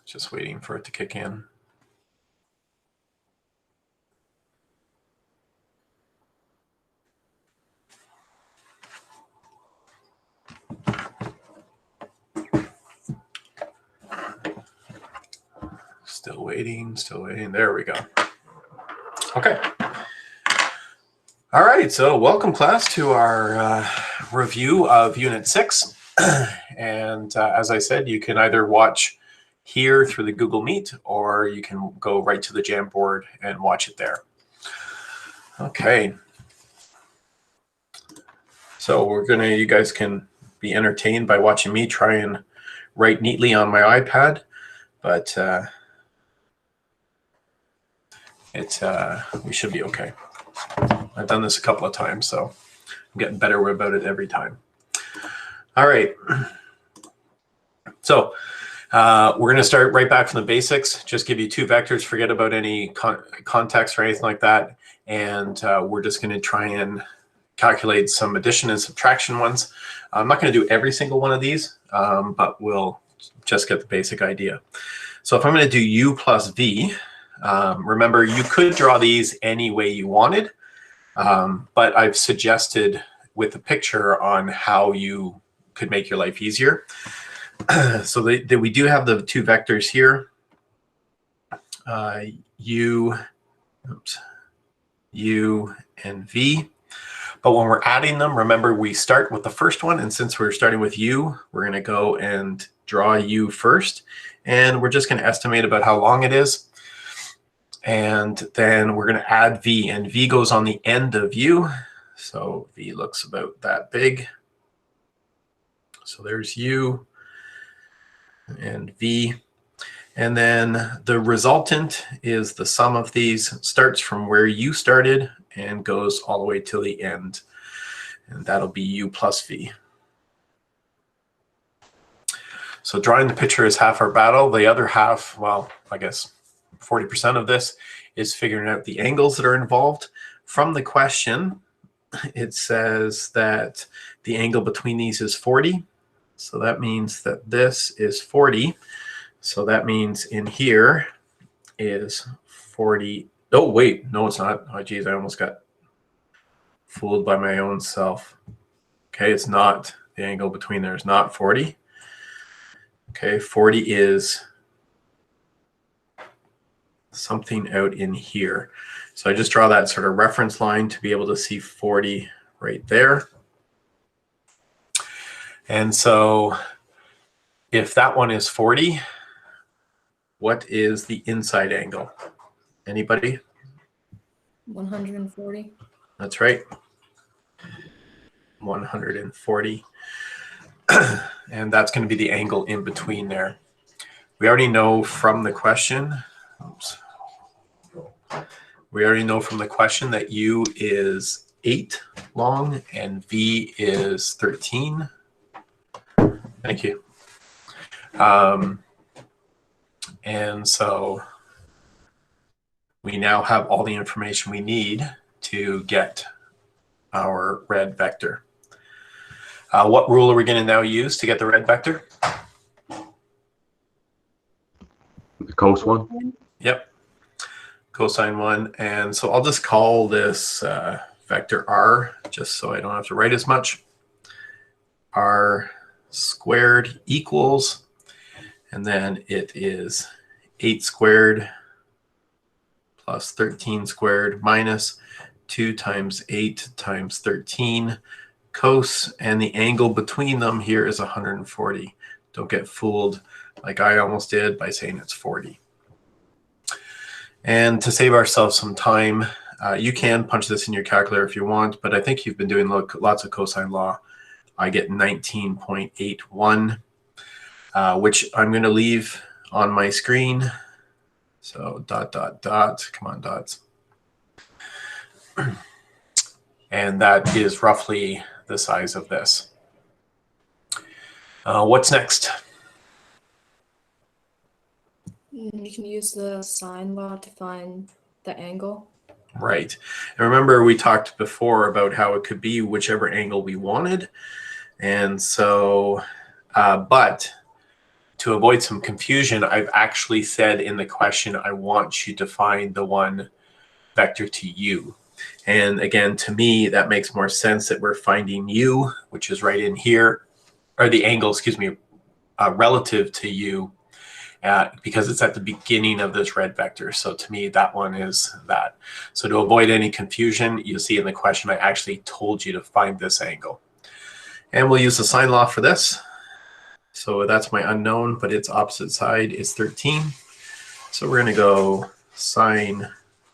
Just waiting for it to kick in. Still waiting, still waiting. There we go. Okay. All right, so welcome class to our review of Unit 6. And as I said, you can either watch here through the Google Meet, or you can go right to the Jamboard and watch it there. Okay. So you guys can be entertained by watching me try and write neatly on my iPad, but we should be okay. I've done this a couple of times, so I'm getting better about it every time. All right. So we're going to start right back from the basics. Just give you two vectors. Forget about any context or anything like that. And we're just going to try and calculate some addition and subtraction ones. I'm not going to do every single one of these, but we'll just get the basic idea. So if I'm going to do u plus v, remember, you could draw these any way you wanted, but I've suggested with a picture on how you could make your life easier. So we do have the two vectors here, u and v. But when we're adding them, remember, we start with the first one. And since we're starting with u, we're going to go and draw u first. And we're just going to estimate about how long it is. And then we're going to add v. And v goes on the end of u. So v looks about that big. So there's u and v. And then the resultant is the sum of these, starts from where you started and goes all the way to the end. And that'll be u plus v. So drawing the picture is half our battle. The other half, well, I guess 40% of this is figuring out the angles that are involved. From the question, it says that the angle between these is 40. So that means that this is 40. So that means in here is 40. Oh, wait, no, it's not. Oh, geez, I almost got fooled by my own self. Okay, it's not. The angle between there is not 40. Okay, 40 is something out in here. So I just draw that sort of reference line to be able to see 40 right there. And so if that one is 40, what is the inside angle? Anybody? 140. That's right. 140. And that's going to be the angle in between there. We already know from the question, oops. We already know from the question that u is 8 long and v is 13. Thank you. And so we now have all the information we need to get our red vector. What rule are we going to now use to get the red vector? The cos one? Yep. Cosine 1. And so I'll just call this vector r, just so I don't have to write as much. R squared equals, and then it is 8 squared plus 13 squared minus 2 times 8 times 13 cos, and the angle between them here is 140. Don't get fooled like I almost did by saying it's 40. And to save ourselves some time, you can punch this in your calculator if you want, but I think you've been doing lots of cosine law. I get 19.81, which I'm going to leave on my screen. So dot, dot, dot, come on, dots. And that is roughly the size of this. What's next? You can use the sine law to find the angle. Right. And remember, we talked before about how it could be whichever angle we wanted. And so, but to avoid some confusion, I've actually said in the question, I want you to find the one vector to u. And again, to me, that makes more sense that we're finding u, which is right in here, or the angle, excuse me, relative to u, because it's at the beginning of this red vector. So to me, that one is that. So to avoid any confusion, you'll see in the question, I actually told you to find this angle. And we'll use the sine law for this. So that's my unknown, but its opposite side is 13. So we're going to go sine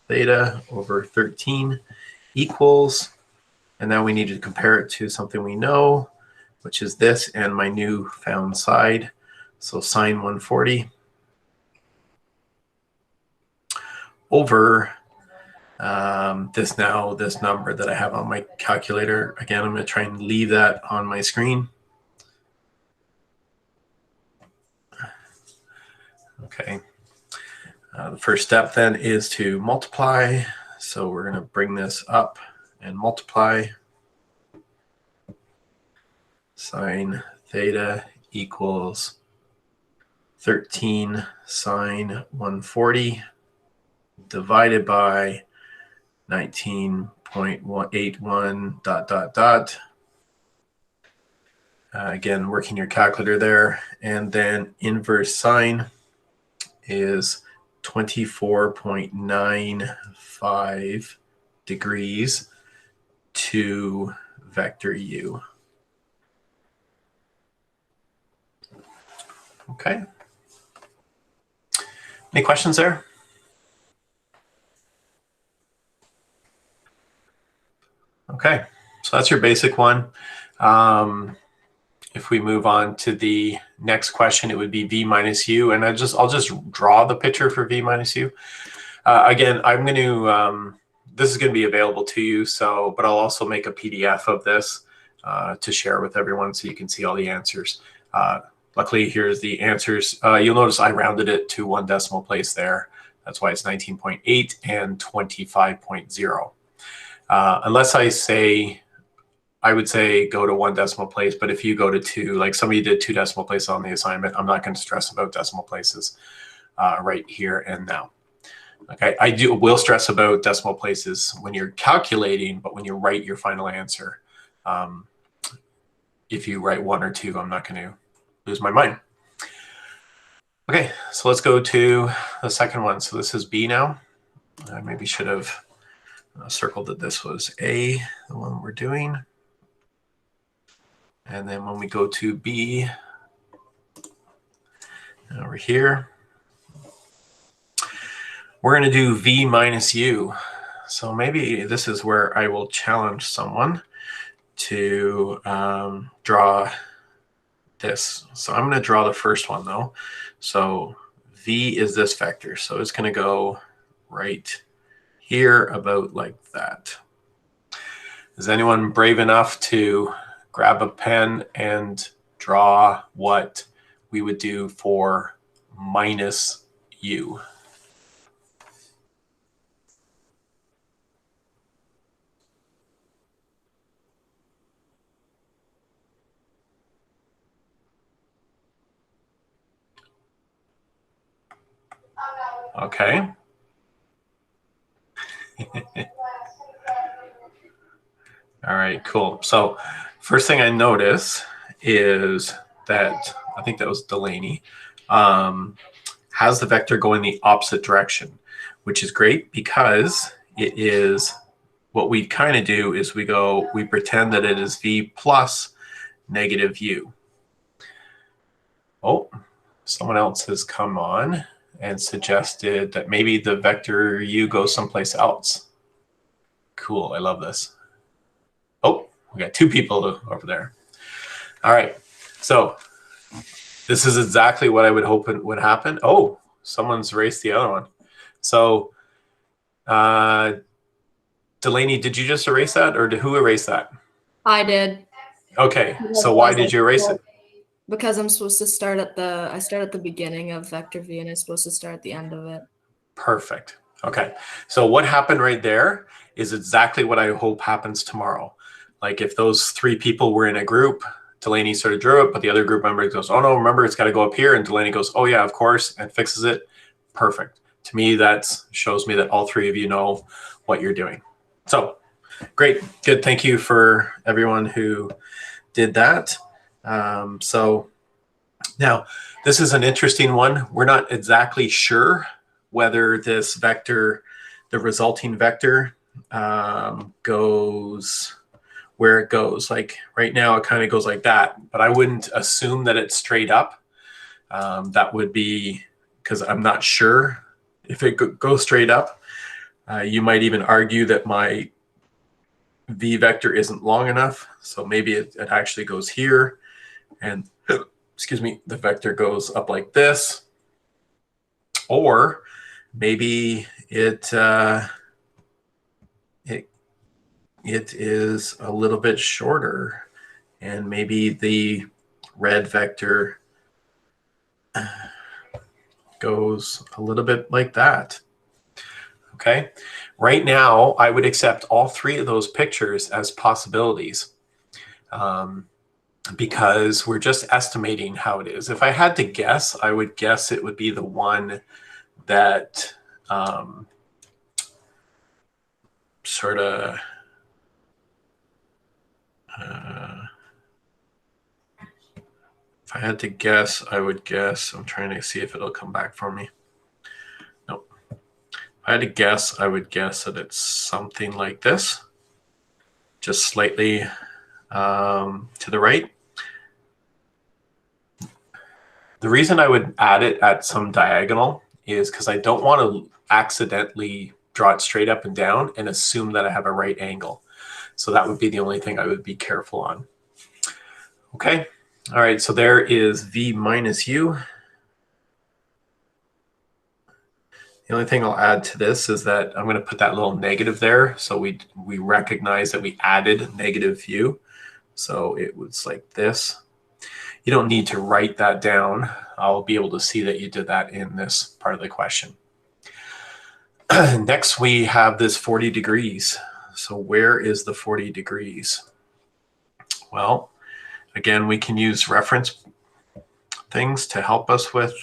theta over 13 equals, and now we need to compare it to something we know, which is this and my new found side. So sine 140 over this number that I have on my calculator. Again, I'm going to try and leave that on my screen. Okay. The first step then is to multiply. So we're going to bring this up and multiply. Sine theta equals 13 sine 140 divided by 19.81 dot dot dot. Again, working your calculator there. And then inverse sine is 24.95 degrees to vector u. Okay. Any questions there? Okay, so that's your basic one. If we move on to the next question, it would be v minus u, and I'll just draw the picture for v minus u. Again, I'm going to this is going to be available to you, but I'll also make a PDF of this to share with everyone so you can see all the answers. Luckily, here's the answers. You'll notice I rounded it to 1 decimal place there. That's why it's 19.8 and 25.0. Unless I would say go to 1 decimal place, but if you go to 2, like somebody did 2 decimal places on the assignment, I'm not going to stress about decimal places right here and now. Okay, will stress about decimal places when you're calculating, but when you write your final answer, if you write 1 or 2, I'm not going to lose my mind. Okay, so let's go to the second one. So this is B now. I maybe should have circled that this was A, the one we're doing. And then when we go to B, over here, we're going to do V minus U. So maybe this is where I will challenge someone to draw this. So I'm going to draw the first one though. So V is this vector. So it's going to go right here about like that. Is anyone brave enough to grab a pen and draw what we would do for minus U? Okay. All right, cool. So first thing I notice is that, I think that was Delaney, has the vector going the opposite direction, which is great because it is, what we kind of do is we pretend that it is V plus negative U. Oh, someone else has come on and suggested that maybe the vector U goes someplace else. Cool, I love this. Oh, we got 2 people over there. All right, so this is exactly what I would hope would happen. Oh, someone's erased the other one. So Delaney, did you just erase that, or who erased that? I did. Okay, so why did you erase it? Because I'm supposed to start I start at the beginning of vector V and I'm supposed to start at the end of it. Perfect. Okay, so what happened right there is exactly what I hope happens tomorrow. Like if those 3 people were in a group, Delaney sort of drew it, but the other group member goes, oh no, remember it's got to go up here. And Delaney goes, oh yeah, of course, and fixes it. Perfect. To me, that shows me that all three of you know what you're doing. So great, good. Thank you for everyone who did that. So now this is an interesting one. We're not exactly sure whether this vector, the resulting vector, goes where it goes. Like right now, it kind of goes like that, but I wouldn't assume that it's straight up. That would be because I'm not sure if it goes straight up. You might even argue that my v vector isn't long enough, so maybe it actually goes here, and excuse me, the vector goes up like this, or maybe it is a little bit shorter, and maybe the red vector goes a little bit like that. Okay, right now I would accept all three of those pictures as possibilities because we're just estimating how it is. If I had to guess, I would guess it would be the one that sort of if I had to guess, I would guess, I'm trying to see if it'll come back for me. Nope. If I had to guess, I would guess that it's something like this, just slightly to the right. The reason I would add it at some diagonal is because I don't want to accidentally draw it straight up and down and assume that I have a right angle. So that would be the only thing I would be careful on. Okay. All right. So there is v minus u. The only thing I'll add to this is that I'm going to put that little negative there. So we recognize that we added negative u. So it was like this. You don't need to write that down. I'll be able to see that you did that in this part of the question. Next, we have this 40 degrees. So where is the 40 degrees? Well, again, we can use reference things to help us with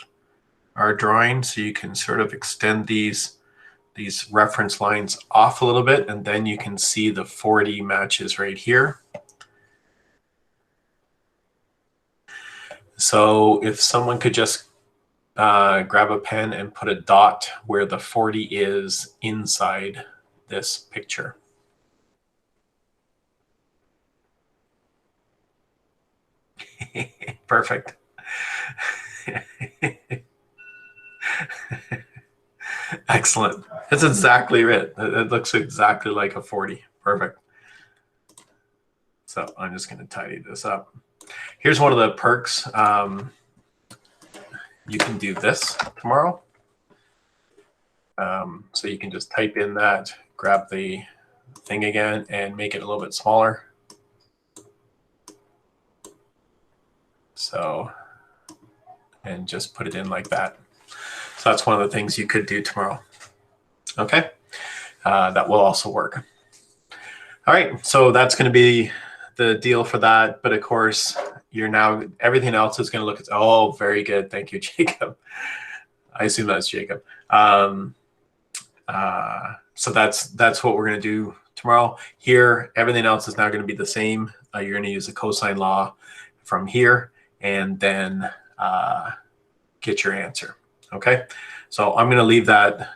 our drawing. So you can sort of extend these reference lines off a little bit, and then you can see the 40 matches right here. So if someone could just grab a pen and put a dot where the 40 is inside this picture. Perfect. Excellent. That's exactly it. It looks exactly like a 40. Perfect. So I'm just going to tidy this up. Here's one of the perks. You can do this tomorrow. So you can just type in that, grab the thing again, and make it a little bit smaller. So, and just put it in like that. So that's one of the things you could do tomorrow. Okay, that will also work. All right, so that's going to be the deal for that. But of course, you're now, everything else is going to look at, oh, very good. Thank you, Jacob. I assume that's Jacob. So that's what we're going to do tomorrow. Here, everything else is now going to be the same. You're going to use the cosine law from here and then get your answer. Okay, so I'm going to leave that.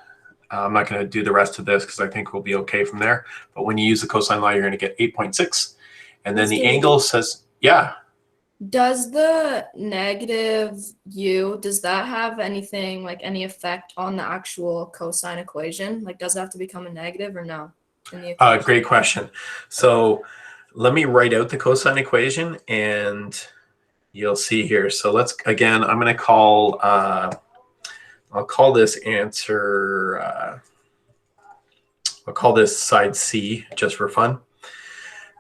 I'm not going to do the rest of this because I think we'll be okay from there. But when you use the cosine law, you're going to get 8.6. And then the angle says, yeah. Does the negative u, does that have anything, like any effect on the actual cosine equation? Like, does it have to become a negative or no? Great question. So let me write out the cosine equation and you'll see here. So let's, again, I'm going to call, I'll call this answer, I'll call this side C just for fun.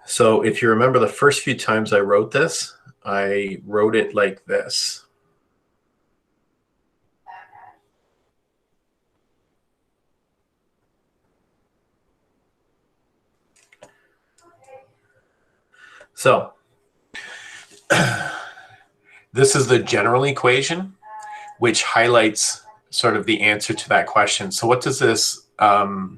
So if you remember the first few times I wrote this, I wrote it like this. So This is the general equation, which highlights sort of the answer to that question. So what does this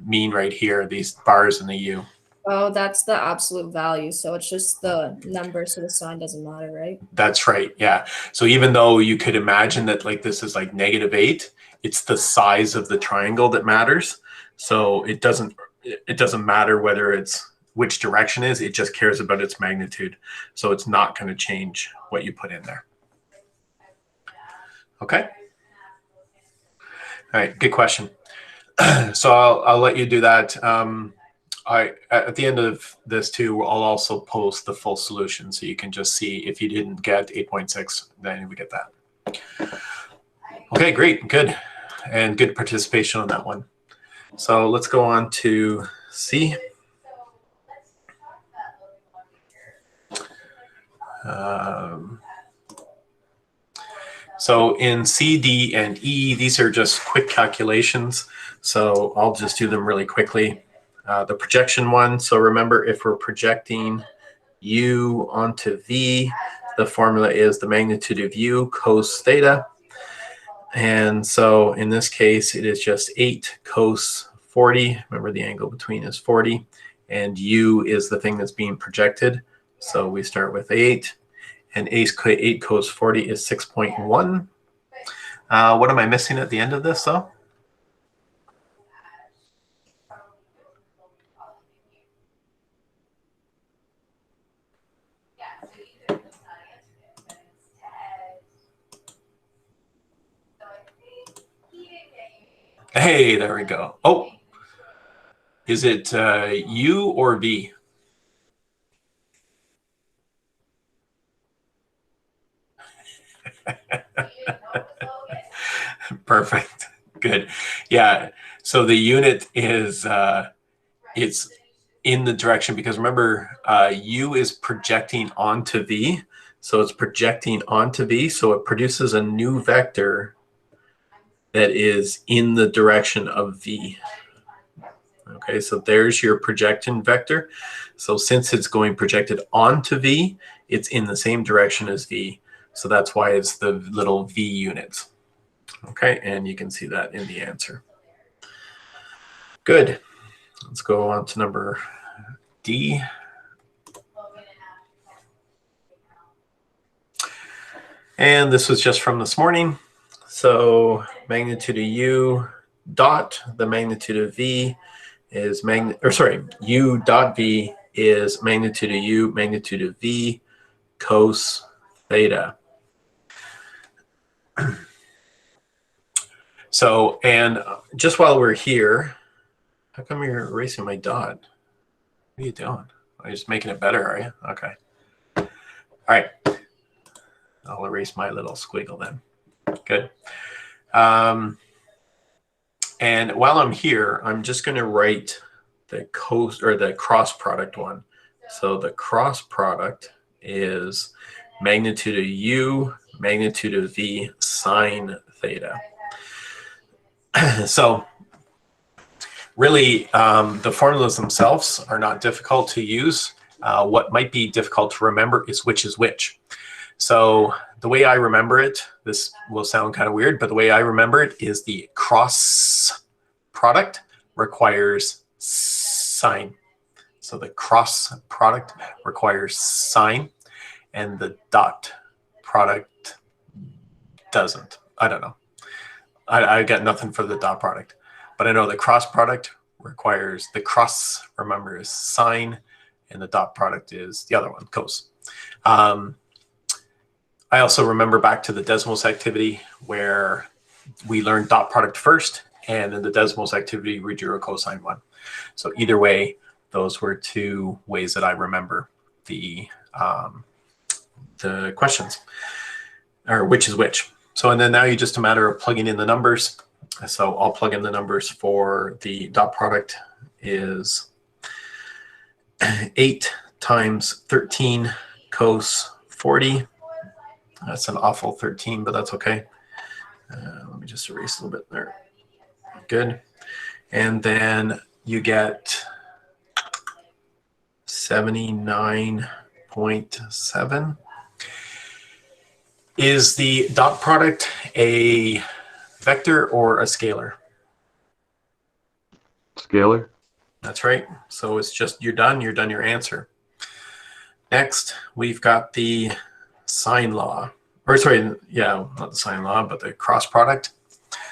mean right here, these bars in the U? Oh, that's the absolute value. So it's just the number, so the sign doesn't matter, right? That's right, yeah. So even though you could imagine that like this is like -8, it's the size of the triangle that matters. So it doesn't matter whether it's which direction is, it just cares about its magnitude. So it's not going to change what you put in there. Okay. All right, good question. So I'll let you do that. At the end of this too, I'll also post the full solution so you can just see if you didn't get 8.6, then we get that. Okay, great, good. And good participation on that one. So let's go on to C. So in C, D, and E, these are just quick calculations. So I'll just do them really quickly. The projection one, so remember if we're projecting U onto V, the formula is the magnitude of U cos theta. And so in this case, it is just 8 cos 40. Remember the angle between is 40. And U is the thing that's being projected. So we start with 8. And 8 cos 40 is 6.1. What am I missing at the end of this, though? Hey, there we go. Oh, is it U or V? Perfect. Good. Yeah. So the unit is it's in the direction because remember U is projecting onto V. So it's projecting onto V. So it produces a new vector that is in the direction of V. Okay, so there's your projection vector. So since it's going projected onto V, it's in the same direction as V. So that's why it's the little V units. Okay, and you can see that in the answer. Good. Let's go on to number D. And this was just from this morning. So magnitude of U dot, the magnitude of V is U dot V is magnitude of U, magnitude of V, cos theta. So, and just while we're here, how come you're erasing my dot? What are you doing? Are you just making it better, are you? Okay. All right. I'll erase my little squiggle then. Good. And while I'm here, I'm just going to write the cross product one. So the cross product is magnitude of U, magnitude of V, sine theta. So really, the formulas themselves are not difficult to use. What might be difficult to remember is which is which. So the way I remember it, this will sound kind of weird, but the way I remember it is the cross product requires sine. So the cross product requires sine, and the dot product doesn't. I don't know. I got nothing for the dot product, but I know the cross product requires, the cross, remember, is sine, and the dot product is the other one, cos. I also remember back to the Desmos activity where we learned dot product first, and in the Desmos activity, we drew a cosine one. So either way, those were two ways that I remember the questions, or which is which. So, and then now you just a matter of plugging in the numbers. So I'll plug in the numbers for the dot product is 8 times 13 cos 40. That's an awful 13, but that's okay. Let me just erase a little bit there. Good. And then you get 79.7. Is the dot product a vector or a scalar? Scalar. That's right. So it's just you're done your answer. Next, we've got the sine law. Or sorry, yeah, not the sine law, but the cross product.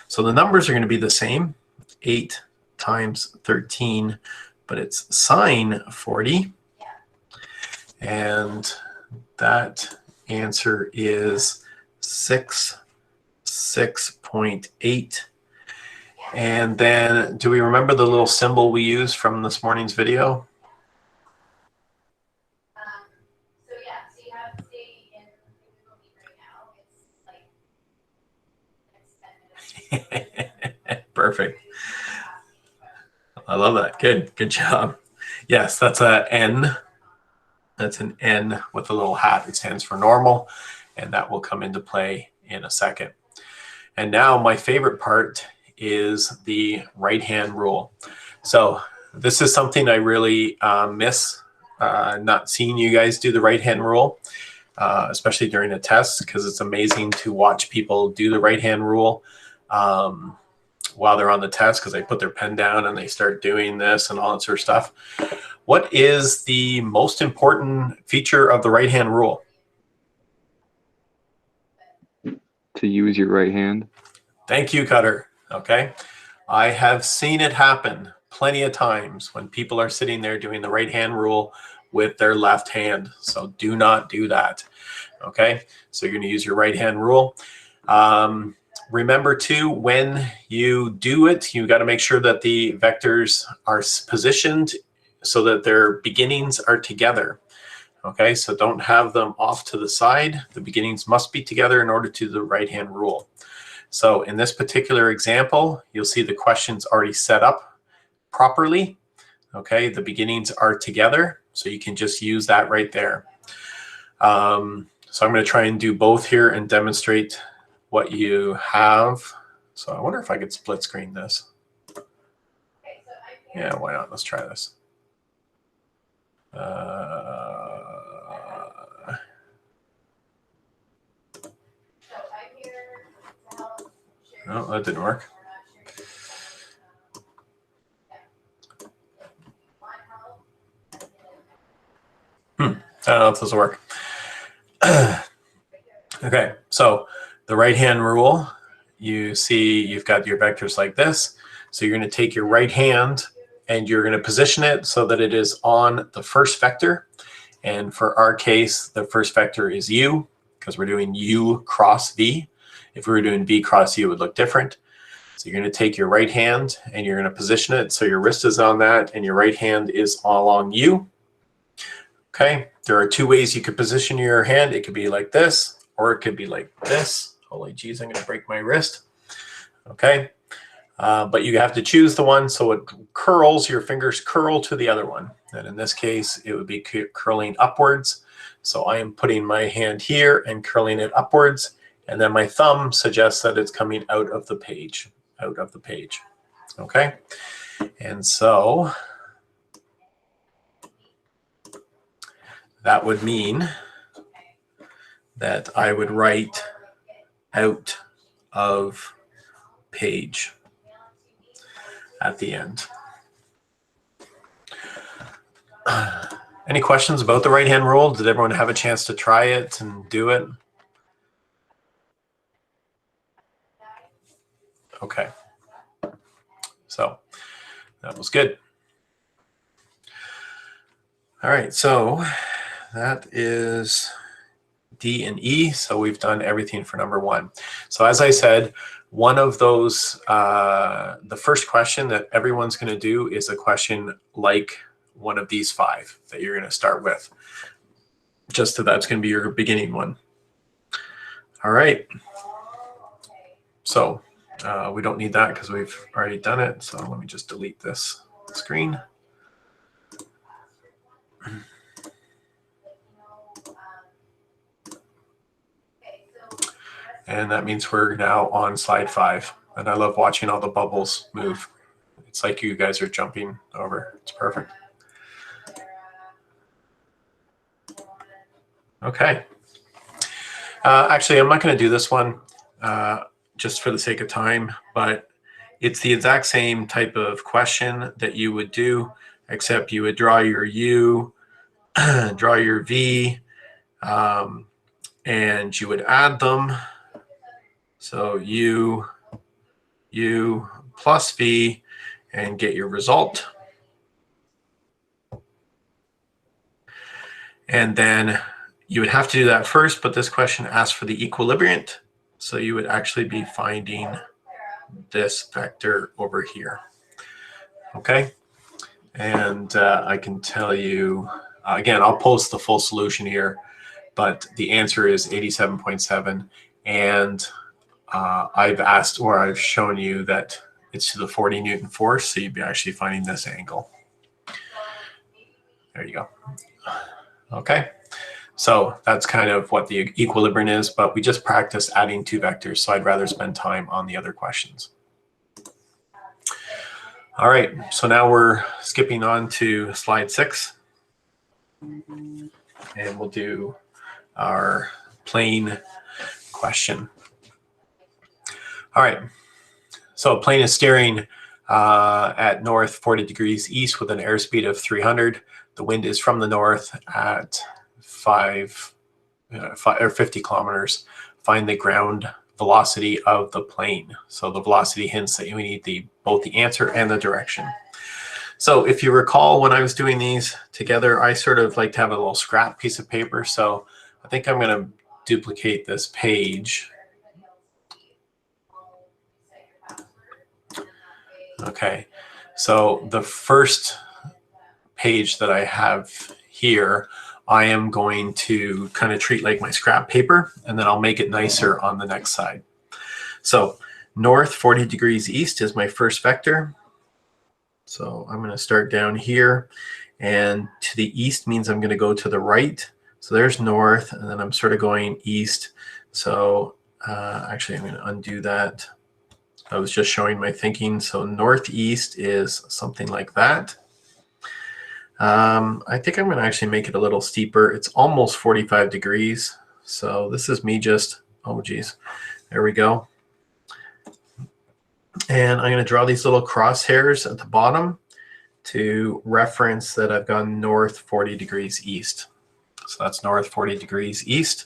So the numbers are going to be the same, 8 times 13, but it's sine 40. And that answer is 6.8. And then do we remember the little symbol we used from this morning's video? So yeah, so you have to stay in the Google Meet right now. It's like next 10 minutes. Perfect. I love that. Good job. Yes, that's a N. That's an N with a little hat. It stands for normal, and that will come into play in a second. And now my favorite part is the right-hand rule. So this is something I really miss, not seeing you guys do the right-hand rule, especially during a test, because it's amazing to watch people do the right-hand rule while they're on the test, because they put their pen down and they start doing this and all that sort of stuff. What is the most important feature of the right-hand rule? To use your right hand. Thank you, Cutter. Okay. I have seen it happen plenty of times when people are sitting there doing the right-hand rule with their left hand. So do not do that. Okay. So you're going to use your right-hand rule. Remember too, when you do it, you got to make sure that the vectors are positioned so that their beginnings are together. Okay, so don't have them off to the side. The beginnings must be together in order to do the right-hand rule. So in this particular example, you'll see the question's already set up properly. Okay, the beginnings are together, so you can just use that right there. So I'm going to try and do both here and demonstrate what you have. So I wonder if I could split screen this. Yeah, why not? Let's try this. No, that didn't work. I don't know if this will work. Okay, so the right-hand rule, you see you've got your vectors like this. So you're going to take your right hand and you're going to position it so that it is on the first vector. And for our case, the first vector is u, because we're doing u cross v. If we were doing v cross u, it would look different. So you're going to take your right hand and you're going to position it so your wrist is on that and your right hand is along u. Okay, there are two ways you could position your hand. It could be like this, or it could be like this. Holy geez, I'm going to break my wrist. Okay, but you have to choose the one so it curls, your fingers curl to the other one. And in this case, it would be curling upwards. So I am putting my hand here and curling it upwards. And then my thumb suggests that it's coming out of the page, Okay, and so that would mean that I would write out of page at the end. Any questions about the right-hand rule? Did everyone have a chance to try it and do it? Okay. So that was good. All right, so that is D and E. So we've done everything for number one. So as I said, one of those, the first question that everyone's going to do is a question like one of these five that you're going to start with. Just so that's going to be your beginning one. All right. So we don't need that because we've already done it. So let me just delete this screen. And that means we're now on slide 5. And I love watching all the bubbles move. It's like you guys are jumping over. It's perfect. Okay. Actually, I'm not going to do this one just for the sake of time, but it's the exact same type of question that you would do, except you would draw your U, draw your V, and you would add them. So U plus V, and get your result. And then you would have to do that first, but this question asks for the equilibriant. So you would actually be finding this vector over here. Okay. And I can tell you, again, I'll post the full solution here, but the answer is 87.7. And I've asked, or I've shown you that it's to the 40 Newton force. So you'd be actually finding this angle. There you go. Okay. So that's kind of what the equilibrium is, but we just practiced adding two vectors, so I'd rather spend time on the other questions. All right, so now we're skipping on to slide 6, and we'll do our plane question. All right, so a plane is steering at north 40 degrees east with an airspeed of 300. The wind is from the north at 50 kilometers. Find the ground velocity of the plane. So the velocity hints that we need both the answer and the direction. So if you recall, when I was doing these together, I sort of like to have a little scrap piece of paper. So I think I'm going to duplicate this page. Okay, so the first page that I have here, I am going to kind of treat like my scrap paper, and then I'll make it nicer on the next side. So north 40 degrees east is my first vector. So I'm going to start down here, and to the east means I'm going to go to the right. So there's north, and then I'm sort of going east. So actually I'm going to undo that. I was just showing my thinking. So northeast is something like that. I think I'm going to actually make it a little steeper. It's almost 45 degrees. So this is me just, oh geez, there we go. And I'm going to draw these little crosshairs at the bottom to reference that I've gone north 40 degrees east. So that's north 40 degrees east.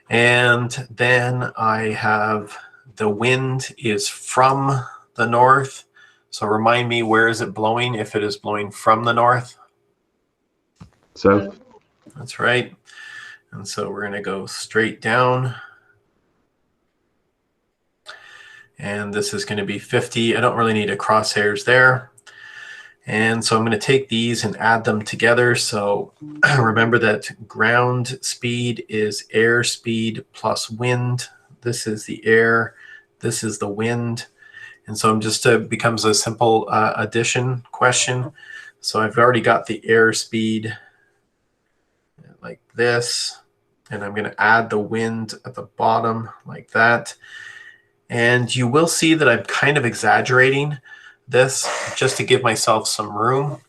And then I have the wind is from the north. So remind me, where is it blowing if it is blowing from the north? South. That's right. And so we're going to go straight down. And this is going to be 50. I don't really need a crosshairs there. And so I'm going to take these and add them together. So remember that ground speed is air speed plus wind. This is the air. This is the wind. And so I'm just, becomes a simple addition question. So I've already got the air speed like this. And I'm going to add the wind at the bottom like that. And you will see that I'm kind of exaggerating this just to give myself some room.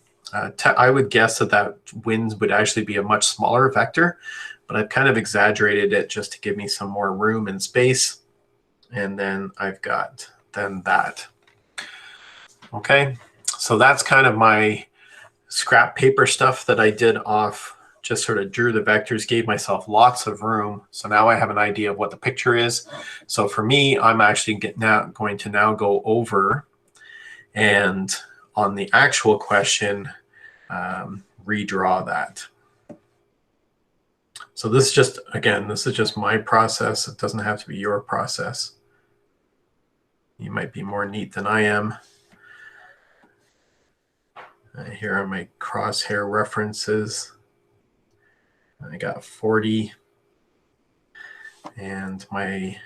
I would guess that wind would actually be a much smaller vector, but I've kind of exaggerated it just to give me some more room and space. And then I've got then that. Okay, so that's kind of my scrap paper stuff that I did off, just sort of drew the vectors, gave myself lots of room. So now I have an idea of what the picture is. So for me, I'm actually going to now go over and on the actual question, redraw that. So this is just, again, this is just my process. It doesn't have to be your process. You might be more neat than I am. Here are my crosshair references. I got 40. And my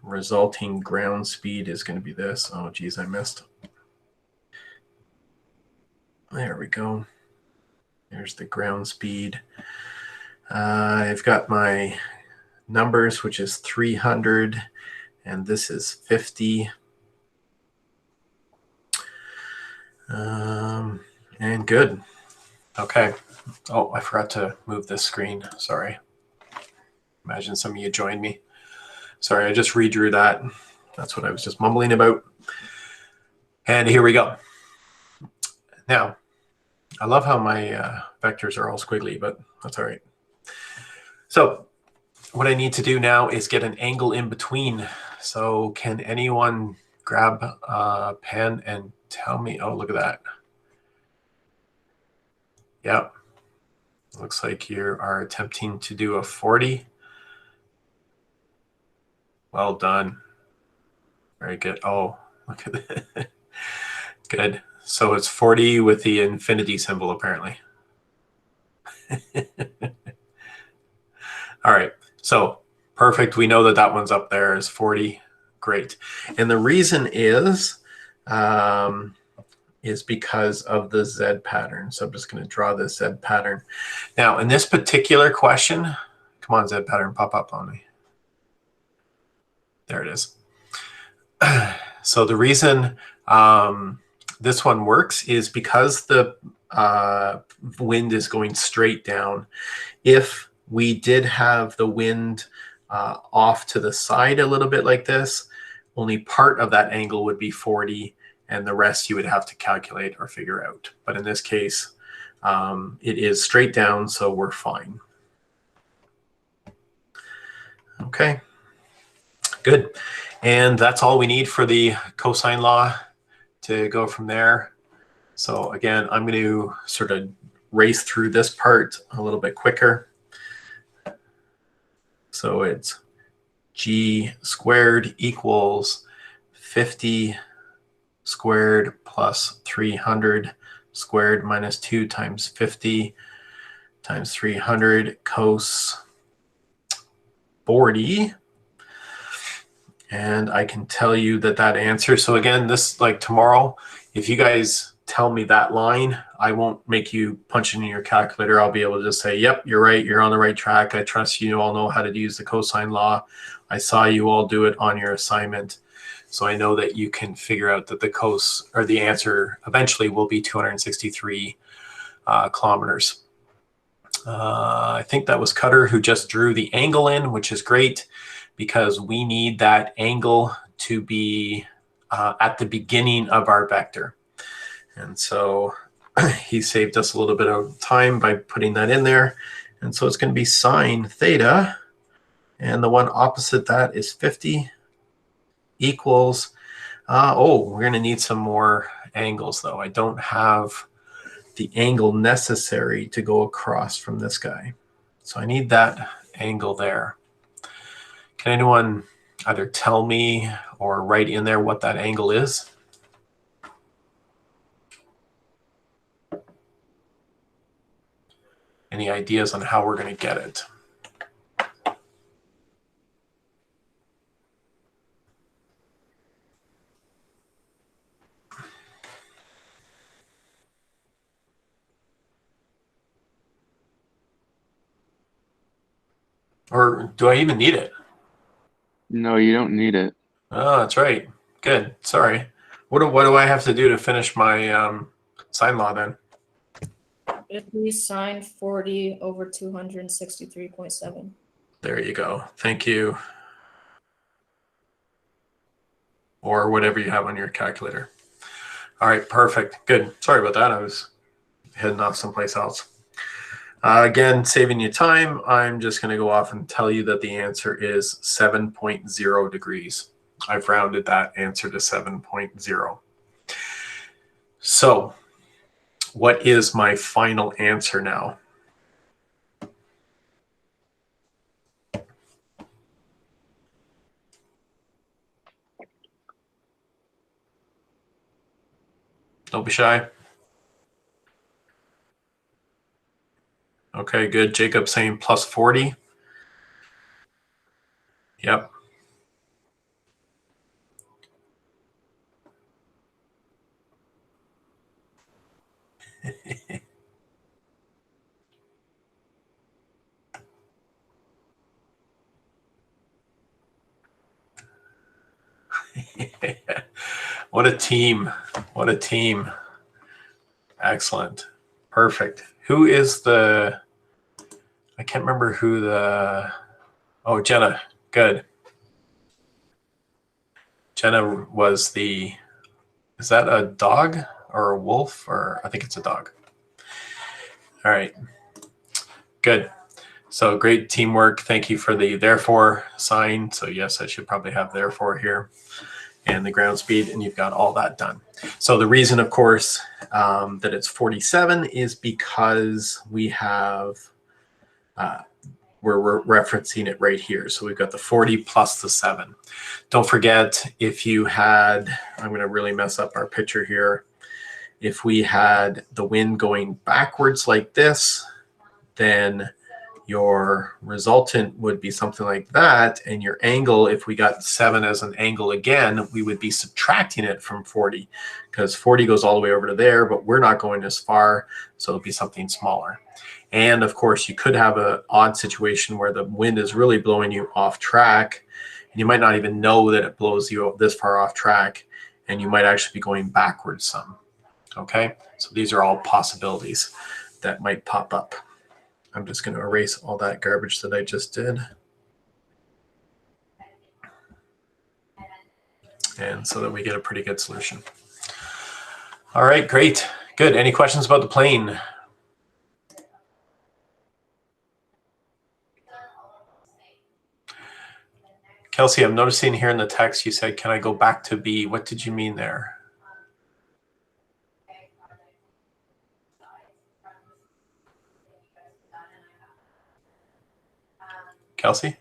resulting ground speed is going to be this. Oh, geez, I missed. There we go. There's the ground speed. I've got my numbers, which is 300, and this is 50. And good. Okay. Oh, I forgot to move this screen. Sorry. Imagine some of you joined me. Sorry, I just redrew that. That's what I was just mumbling about. And here we go. Now, I love how my vectors are all squiggly, but that's all right. So what I need to do now is get an angle in between. So can anyone grab a pen and tell me? Oh, look at that. Yep. Looks like you are attempting to do a 40. Well done. Very good. Oh, look at that. Good. So it's 40 with the infinity symbol, apparently. All right. So perfect. We know that that one's up there is 40. Great. And the reason is because of the Z pattern. So I'm just going to draw this Z pattern. Now, in this particular question, come on, Z pattern, pop up on me. There it is. So the reason this one works is because the wind is going straight down. If we did have the wind off to the side a little bit like this, only part of that angle would be 40, and the rest you would have to calculate or figure out. But in this case, it is straight down, so we're fine. Okay, good. And that's all we need for the cosine law to go from there. So again, I'm going to sort of race through this part a little bit quicker. So it's g squared equals 50 squared plus 300 squared minus 2 times 50 times 300 cos 40. And I can tell you that that answer. So again, this, like tomorrow, if you guys tell me that line, I won't make you punch it in your calculator. I'll be able to just say, yep, you're right. You're on the right track. I trust you all know how to use the cosine law. I saw you all do it on your assignment. So I know that you can figure out that the cos, or the answer eventually will be 263 kilometers. I think that was Cutter who just drew the angle in, which is great because we need that angle to be at the beginning of our vector. And so he saved us a little bit of time by putting that in there. And so it's going to be sine theta. And the one opposite that is 50 equals, oh, we're going to need some more angles, though. I don't have the angle necessary to go across from this guy. So I need that angle there. Can anyone either tell me or write in there what that angle is? Any ideas on how we're going to get it? Or do I even need it? No, you don't need it. Oh, that's right. Good. Sorry. What do I have to do to finish my sine law then? It'd be sine 40 over 263.7. There you go. Thank you. Or whatever you have on your calculator. All right, perfect. Good. Sorry about that. I was heading off someplace else. Again, saving you time, I'm just going to go off and tell you that the answer is 7.0 degrees. I've rounded that answer to 7.0. So what is my final answer now? Don't be shy. Okay, good. Jacob saying plus 40. Yep. What a team. What a team. Excellent. Perfect. Who is the, I can't remember who the, Oh, Jenna, good. Jenna was the, is that a dog or a wolf? Or I think it's a dog. All right, good. So great teamwork. Thank you for the therefore sign. So yes, I should probably have therefore here and the ground speed, and you've got all that done. So the reason, of course, that it's 47 is because we have, we're referencing it right here. So we've got the 40 plus the 7. Don't forget, if you had, I'm going to really mess up our picture here. If we had the wind going backwards like this, then your resultant would be something like that. And your angle, if we got 7 as an angle again, we would be subtracting it from 40 because 40 goes all the way over to there, but we're not going as far. So it'll be something smaller. And of course, you could have an odd situation where the wind is really blowing you off track. And you might not even know that it blows you this far off track. And you might actually be going backwards some. Okay, so these are all possibilities that might pop up. I'm just going to erase all that garbage that I just did. And so that we get a pretty good solution. All right, great. Good. Any questions about the plane? Kelsey, I'm noticing here in the text you said, can I go back to B? What did you mean there? Kelsey?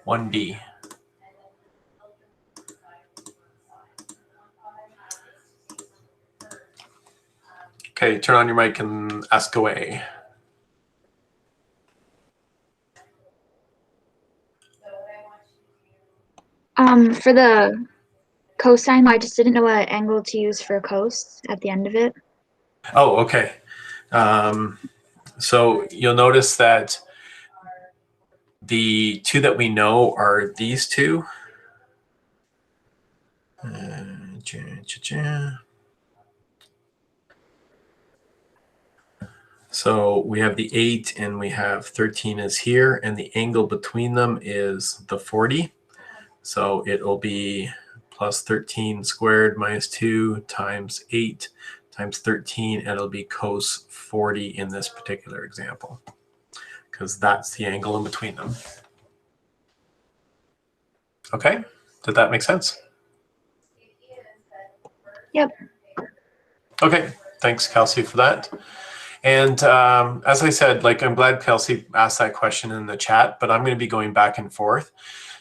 1B. Okay, turn on your mic and ask away. For the cosine, I just didn't know what angle to use for cos at the end of it. Oh, okay. So you'll notice that the two that we know are these two. So we have the 8 and we have 13 is here, and the angle between them is the 40. So it'll be plus 13 squared minus 2 times 8 times 13, and it'll be cos 40 in this particular example, because that's the angle in between them. Okay, did that make sense? Yep. Okay, thanks, Kelsey, for that. And as I said, like, I'm glad Kelsey asked that question in the chat, but I'm going to be going back and forth.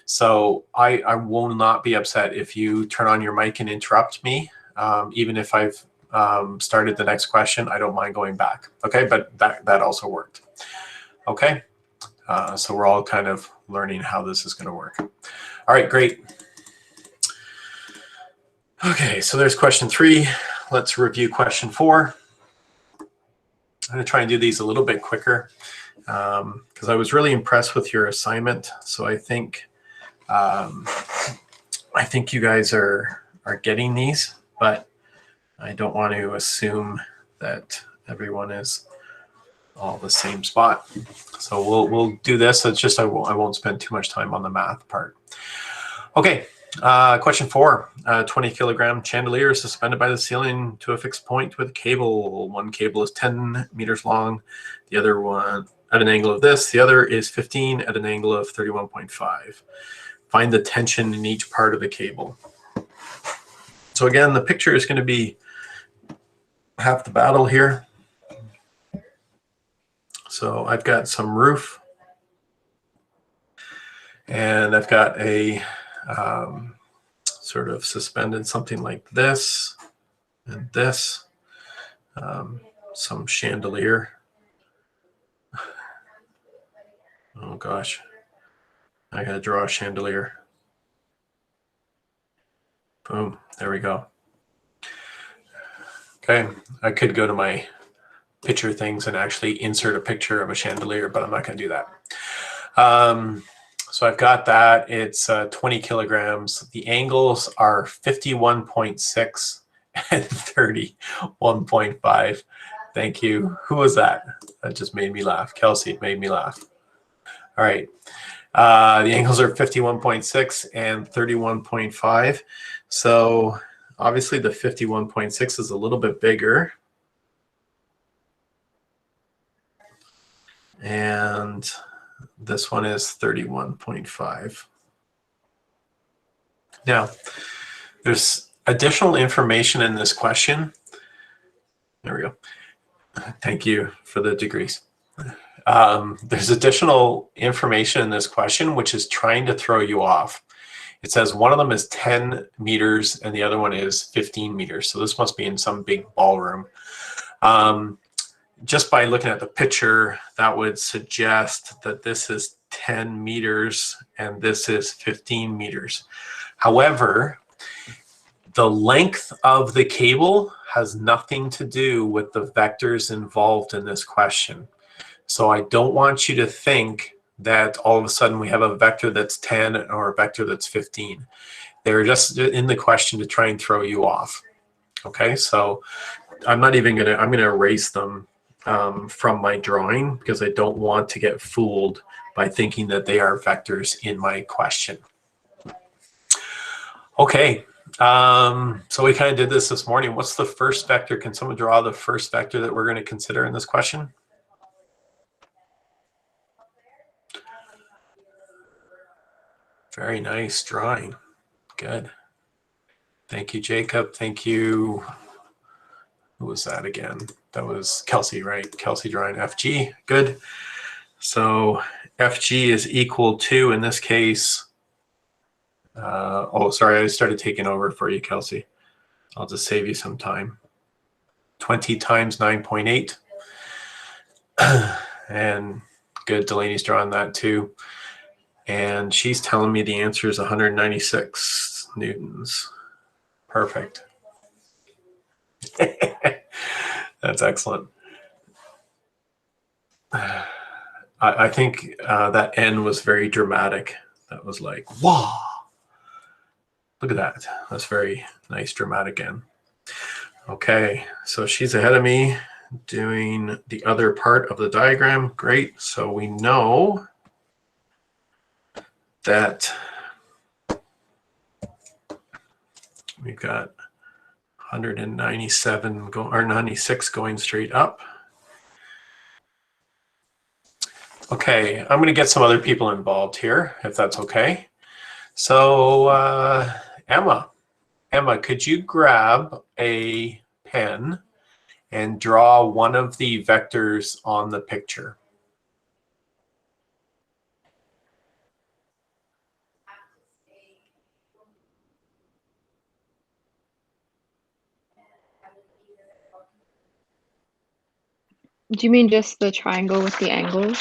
So I will not be upset if you turn on your mic and interrupt me. Even if I've started the next question, I don't mind going back. Okay, but that also worked. Okay, so we're all kind of learning how this is going to work. All right, great. Okay, so there's question 3. Let's review question 4. I'm going to try and do these a little bit quicker because I was really impressed with your assignment. So I think you guys are getting these, but I don't want to assume that everyone is all the same spot. So we'll do this. It's just I won't spend too much time on the math part. Okay. Question 4, 20 kilogram chandelier is suspended by the ceiling to a fixed point with a cable. One cable is 10 meters long. The other one at an angle of this. The other is 15 at an angle of 31.5. Find the tension in each part of the cable. So again, the picture is going to be half the battle here. So I've got some roof, and I've got a sort of suspended something like this and this, some chandelier. Oh gosh, I gotta draw a chandelier. Boom, there we go. Okay, I could go to my picture things and actually insert a picture of a chandelier, but I'm not gonna do that. So I've got that. It's 20 kilograms. The angles are 51.6 and 31.5. Thank you. Who was that? That just made me laugh. Kelsey made me laugh. All right. The angles are 51.6 and 31.5. So obviously the 51.6 is a little bit bigger. And this one is 31.5. Now, there's additional information in this question. There we go. Thank you for the degrees. There's additional information in this question, which is trying to throw you off. It says one of them is 10 meters and the other one is 15 meters. So this must be in some big ballroom. Just by looking at the picture, that would suggest that this is 10 meters and this is 15 meters. However, the length of the cable has nothing to do with the vectors involved in this question. So I don't want you to think that all of a sudden we have a vector that's 10 or a vector that's 15. They're just in the question to try and throw you off. Okay, so I'm not even gonna, I'm gonna erase them from my drawing because I don't want to get fooled by thinking that they are vectors in my question. Okay, so we kind of did this morning. What's the first vector? Can someone draw the first vector that we're going to consider in this question? Very nice drawing. Good. Thank you, Jacob. Thank you. Who was that again? That was Kelsey, right? Kelsey drawing FG. Good. So FG is equal to, in this case, oh, sorry, I started taking over for you, Kelsey. I'll just save you some time. 20 times 9.8. And good, Delaney's drawing that too. And she's telling me the answer is 196 newtons. Perfect. That's excellent. I think that N was very dramatic. That was like, wow. Look at that. That's very nice, dramatic N. Okay, so she's ahead of me doing the other part of the diagram. Great. So we know that we've got 197 or 96 going straight up. Okay, I'm going to get some other people involved here, if that's okay. So Emma, could you grab a pen and draw one of the vectors on the picture? Do you mean just the triangle with the angles?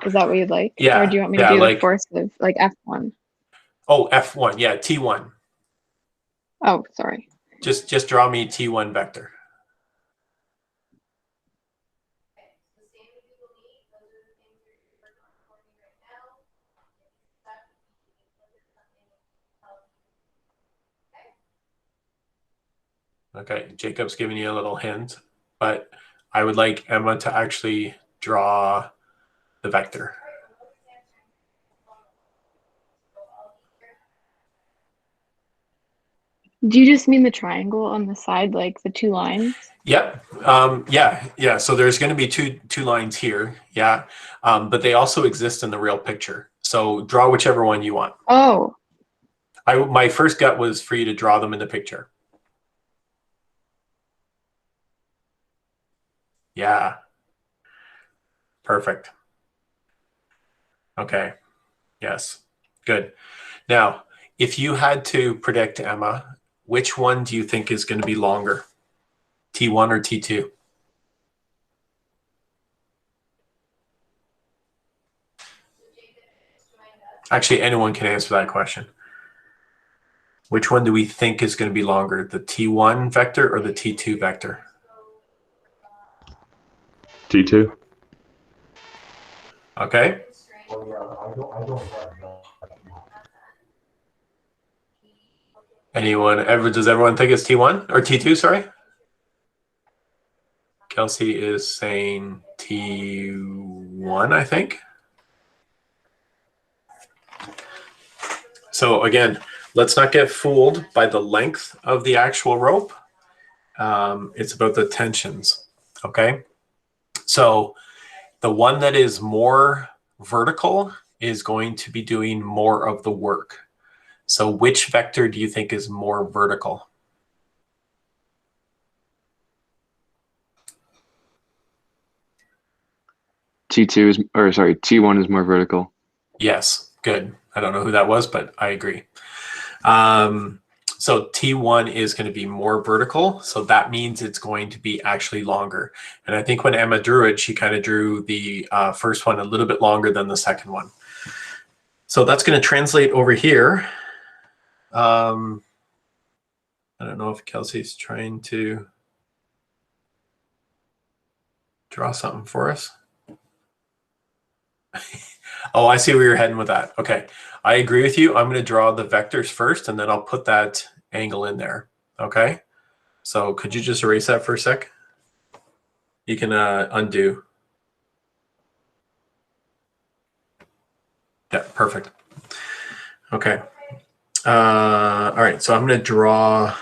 Is that what you'd like? Yeah. Or do you want me to do the force of like F1? Oh, F1. Yeah, T1. Oh, sorry. Just draw me T1 vector. Okay, Jacob's giving you a little hint, but I would like Emma to actually draw the vector. Do you just mean the triangle on the side, like the two lines? Yep. Yeah. So there's going to be two lines here. Yeah. But they also exist in the real picture. So draw whichever one you want. Oh. My first gut was for you to draw them in the picture. Yeah. Perfect. Okay. Yes. Good. Now, if you had to predict, Emma, which one do you think is going to be longer? T1 or T2? Actually, anyone can answer that question. Which one do we think is going to be longer, the T1 vector or the T2 vector? T2. Okay. Anyone? Does everyone think it's T1 or T2? Sorry. Kelsey is saying T1, I think. So again, let's not get fooled by the length of the actual rope. It's about the tensions, okay? So the one that is more vertical is going to be doing more of the work. So which vector do you think is more vertical? T2 is, or sorry, T1 is more vertical. Yes, good. I don't know who that was, but I agree. So T1 is going to be more vertical. So that means it's going to be actually longer. And I think when Emma drew it, she kind of drew the first one a little bit longer than the second one. So that's going to translate over here. I don't know if Kelsey's trying to draw something for us. Oh, I see where you're heading with that. Okay, I agree with you. I'm going to draw the vectors first, and then I'll put that angle in there. Okay, so could you just erase that for a sec? You can undo. Yeah, perfect. Okay. All right, so I'm going to draw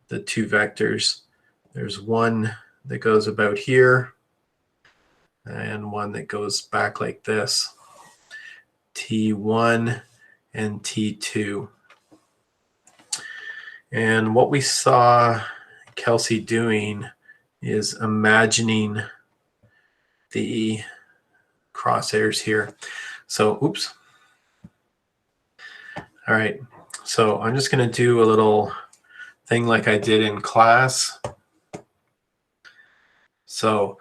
the two vectors. There's one that goes about here and one that goes back like this. T1 and T2. And what we saw Kelsey doing is imagining the crosshairs here. So, oops. All right, so I'm just going to do a little thing like I did in class. So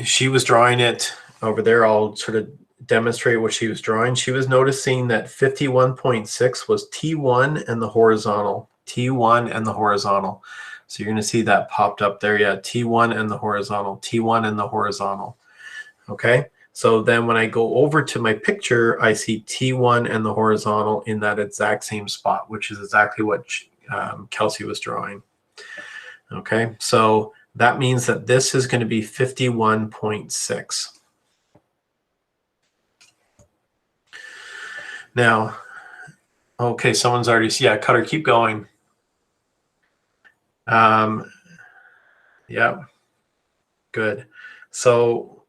she was drawing it over there. I'll sort of demonstrate what she was drawing. She was noticing that 51.6 was T1 and the horizontal. T1 and the horizontal. So you're going to see that popped up there. Yeah, T1 and the horizontal. T1 and the horizontal. Okay. So then when I go over to my picture, I see T1 and the horizontal in that exact same spot, which is exactly what Kelsey was drawing. Okay. So that means that this is going to be 51.6. Now, okay, someone's already, yeah, Cutter, keep going. Yeah, good. So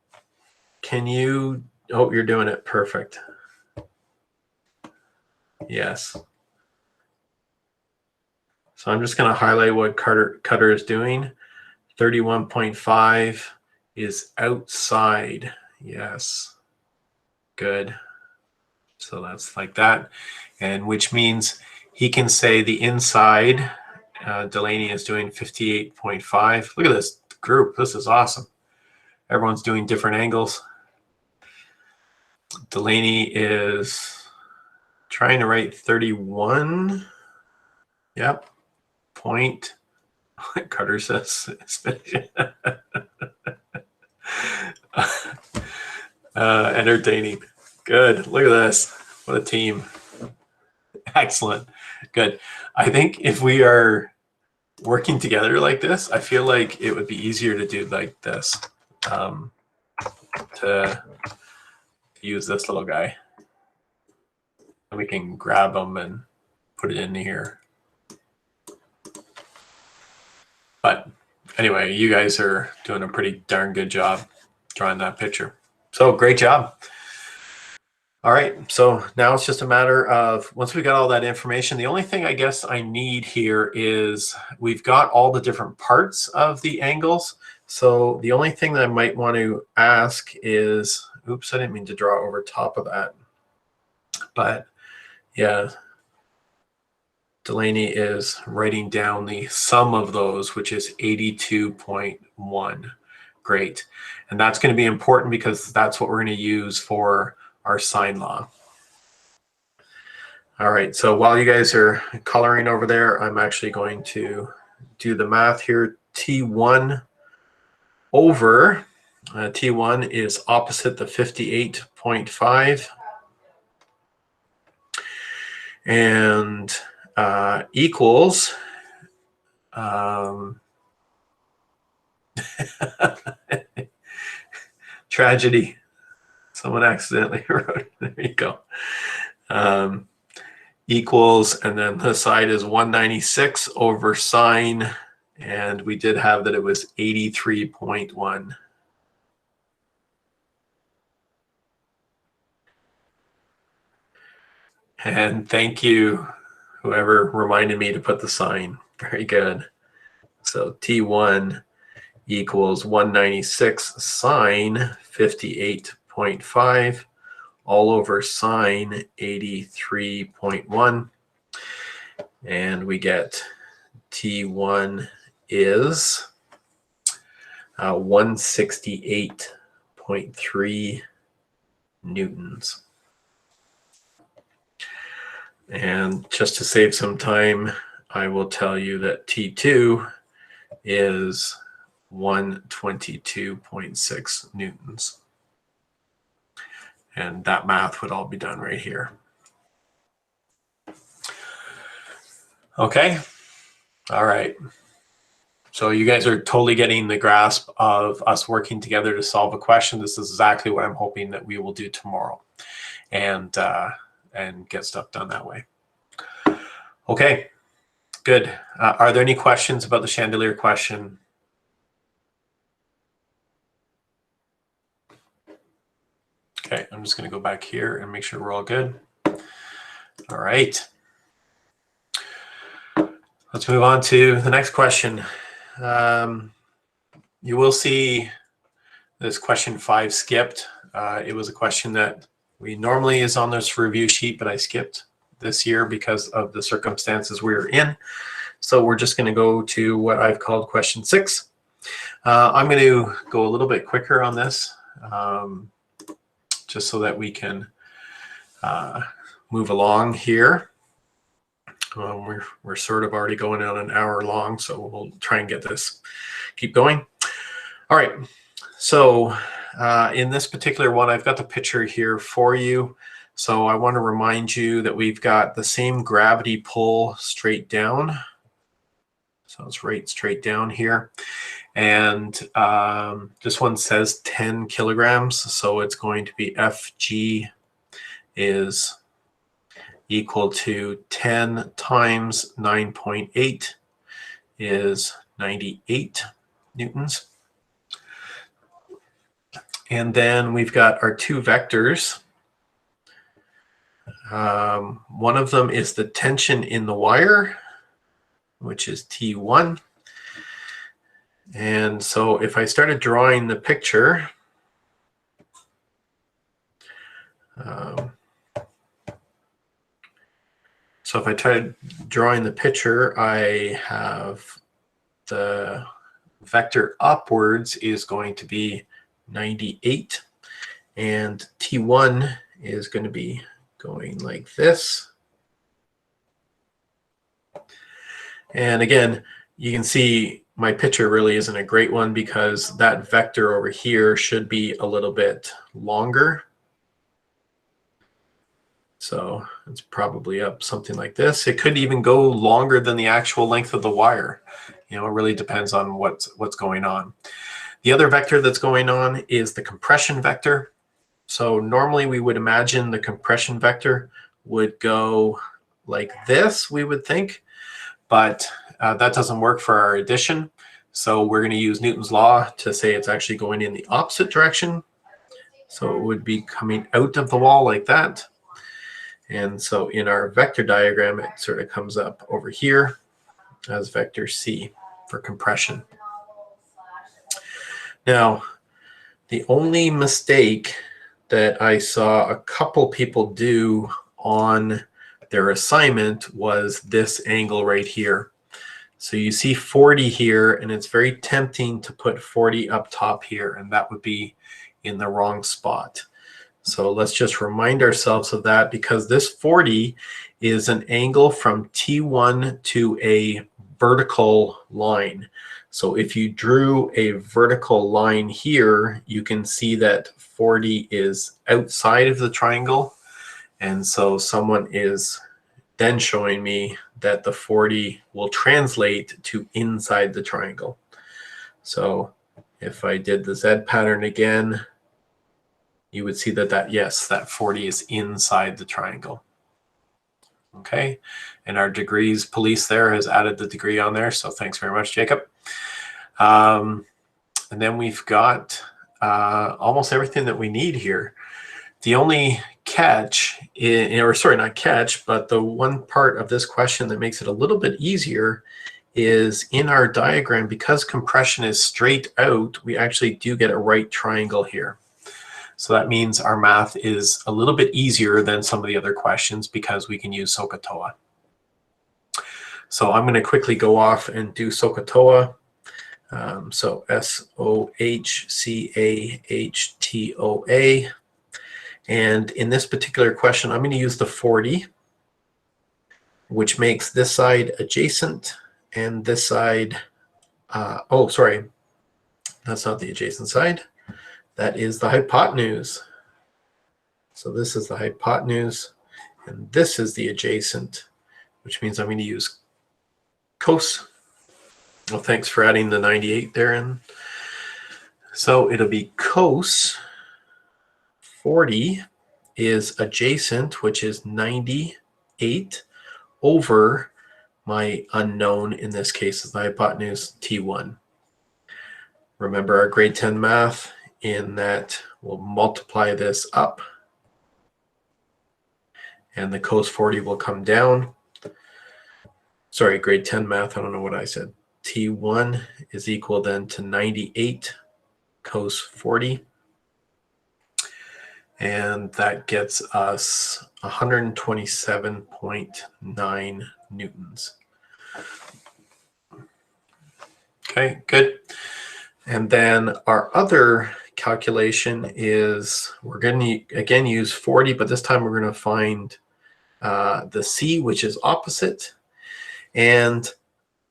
can you, oh, you're doing it perfect. Yes. So I'm just going to highlight what Cutter is doing. 31.5 is outside. Yes. Good. So that's like that. And which means he can say the inside, Delaney is doing 58.5. Look at this group. This is awesome. Everyone's doing different angles. Delaney is trying to write 31. Yep. Point. Carter says. Entertaining. Good. Look at this. What a team. Excellent. Good. I think if we are working together like this, I feel like it would be easier to do like this, to use this little guy. And we can grab him and put it in here. But anyway, you guys are doing a pretty darn good job drawing that picture. So great job. All right, so now it's just a matter of, once we got all that information, the only thing I guess I need here is we've got all the different parts of the angles. So the only thing that I might want to ask is, oops, I didn't mean to draw over top of that. But yeah, Delaney is writing down the sum of those, which is 82.1. Great. And that's going to be important because that's what we're going to use for our sine law. All right, so while you guys are coloring over there, I'm actually going to do the math here. T1 over, T1 is opposite the 58.5. And equals, Tragedy. Someone accidentally wrote it. There you go. Equals, and then the side is 196 over sine, and we did have that it was 83.1. And thank you, whoever reminded me to put the sign. Very good. So T1 equals 196 sine 58.5 all over sine 83.1. And we get T1 is 168.3 newtons. And just to save some time, I will tell you that T2 is 122.6 newtons. And that math would all be done right here. Okay. All right. So you guys are totally getting the grasp of us working together to solve a question. This is exactly what I'm hoping that we will do tomorrow, and get stuff done that way. Okay, good. Are there any questions about the chandelier question? Okay, I'm just going to go back here and make sure we're all good. All right. Let's move on to the next question. You will see this question 5 skipped. It was a question that we normally is on this review sheet, but I skipped this year because of the circumstances we're in. So we're just going to go to what I've called question 6. I'm going to go a little bit quicker on this, just so that we can move along here. We're sort of already going on an hour long, so we'll try and get this, keep going. All right, so in this particular one, I've got the picture here for you. So I want to remind you that we've got the same gravity pull straight down. So it's right straight down here. And this one says 10 kilograms. So it's going to be Fg is equal to 10 times 9.8 is 98 newtons. And then we've got our 2 vectors. One of them is the tension in the wire, which is T1. And so if I started drawing the picture, so if I tried drawing the picture, I have the vector upwards is going to be 98, and T1 is going to be going like this. And again, you can see my picture really isn't a great one because that vector over here should be a little bit longer. So it's probably up something like this. It could even go longer than the actual length of the wire. You know, it really depends on what's going on. The other vector that's going on is the compression vector. So normally we would imagine the compression vector would go like this, we would think, but that doesn't work for our addition. So we're going to use Newton's law to say it's actually going in the opposite direction. So it would be coming out of the wall like that. And so in our vector diagram, it sort of comes up over here as vector C for compression. Now, the only mistake that I saw a couple people do on their assignment was this angle right here. So you see 40 here, and it's very tempting to put 40 up top here, and that would be in the wrong spot. So let's just remind ourselves of that, because this 40 is an angle from T1 to a vertical line. So if you drew a vertical line here, you can see that 40 is outside of the triangle. And so someone is then showing me that the 40 will translate to inside the triangle. So If I did the Z pattern again, you would see that yes, that 40 is inside the triangle. Okay, and our degrees police there has added the degree on there, so thanks very much, Jacob. And then we've got almost everything that we need here. The only catch, or sorry, not catch, but the one part of this question that makes it a little bit easier is in our diagram, because compression is straight out, we actually do get a right triangle here. So that means our math is a little bit easier than some of the other questions because we can use SOHCAHTOA. So I'm going to quickly go off and do SOHCAHTOA. So SOHCAHTOA. And in this particular question, I'm going to use the 40, which makes this side adjacent and this side, oh, sorry, that's not the adjacent side. That is the hypotenuse. So this is the hypotenuse, and this is the adjacent, which means I'm going to use cos. Well, thanks for adding the 98 there in. So it'll be cos 40 is adjacent, which is 98 over my unknown, in this case is the hypotenuse T1. Remember our grade 10 math in that we'll multiply this up and the cos 40 will come down. Sorry, grade 10 math, I don't know what I said. T1 is equal then to 98 cos 40. And that gets us 127.9 newtons. Okay, good. And then our other calculation is we're going to, again, use 40, but this time we're going to find the C, which is opposite. And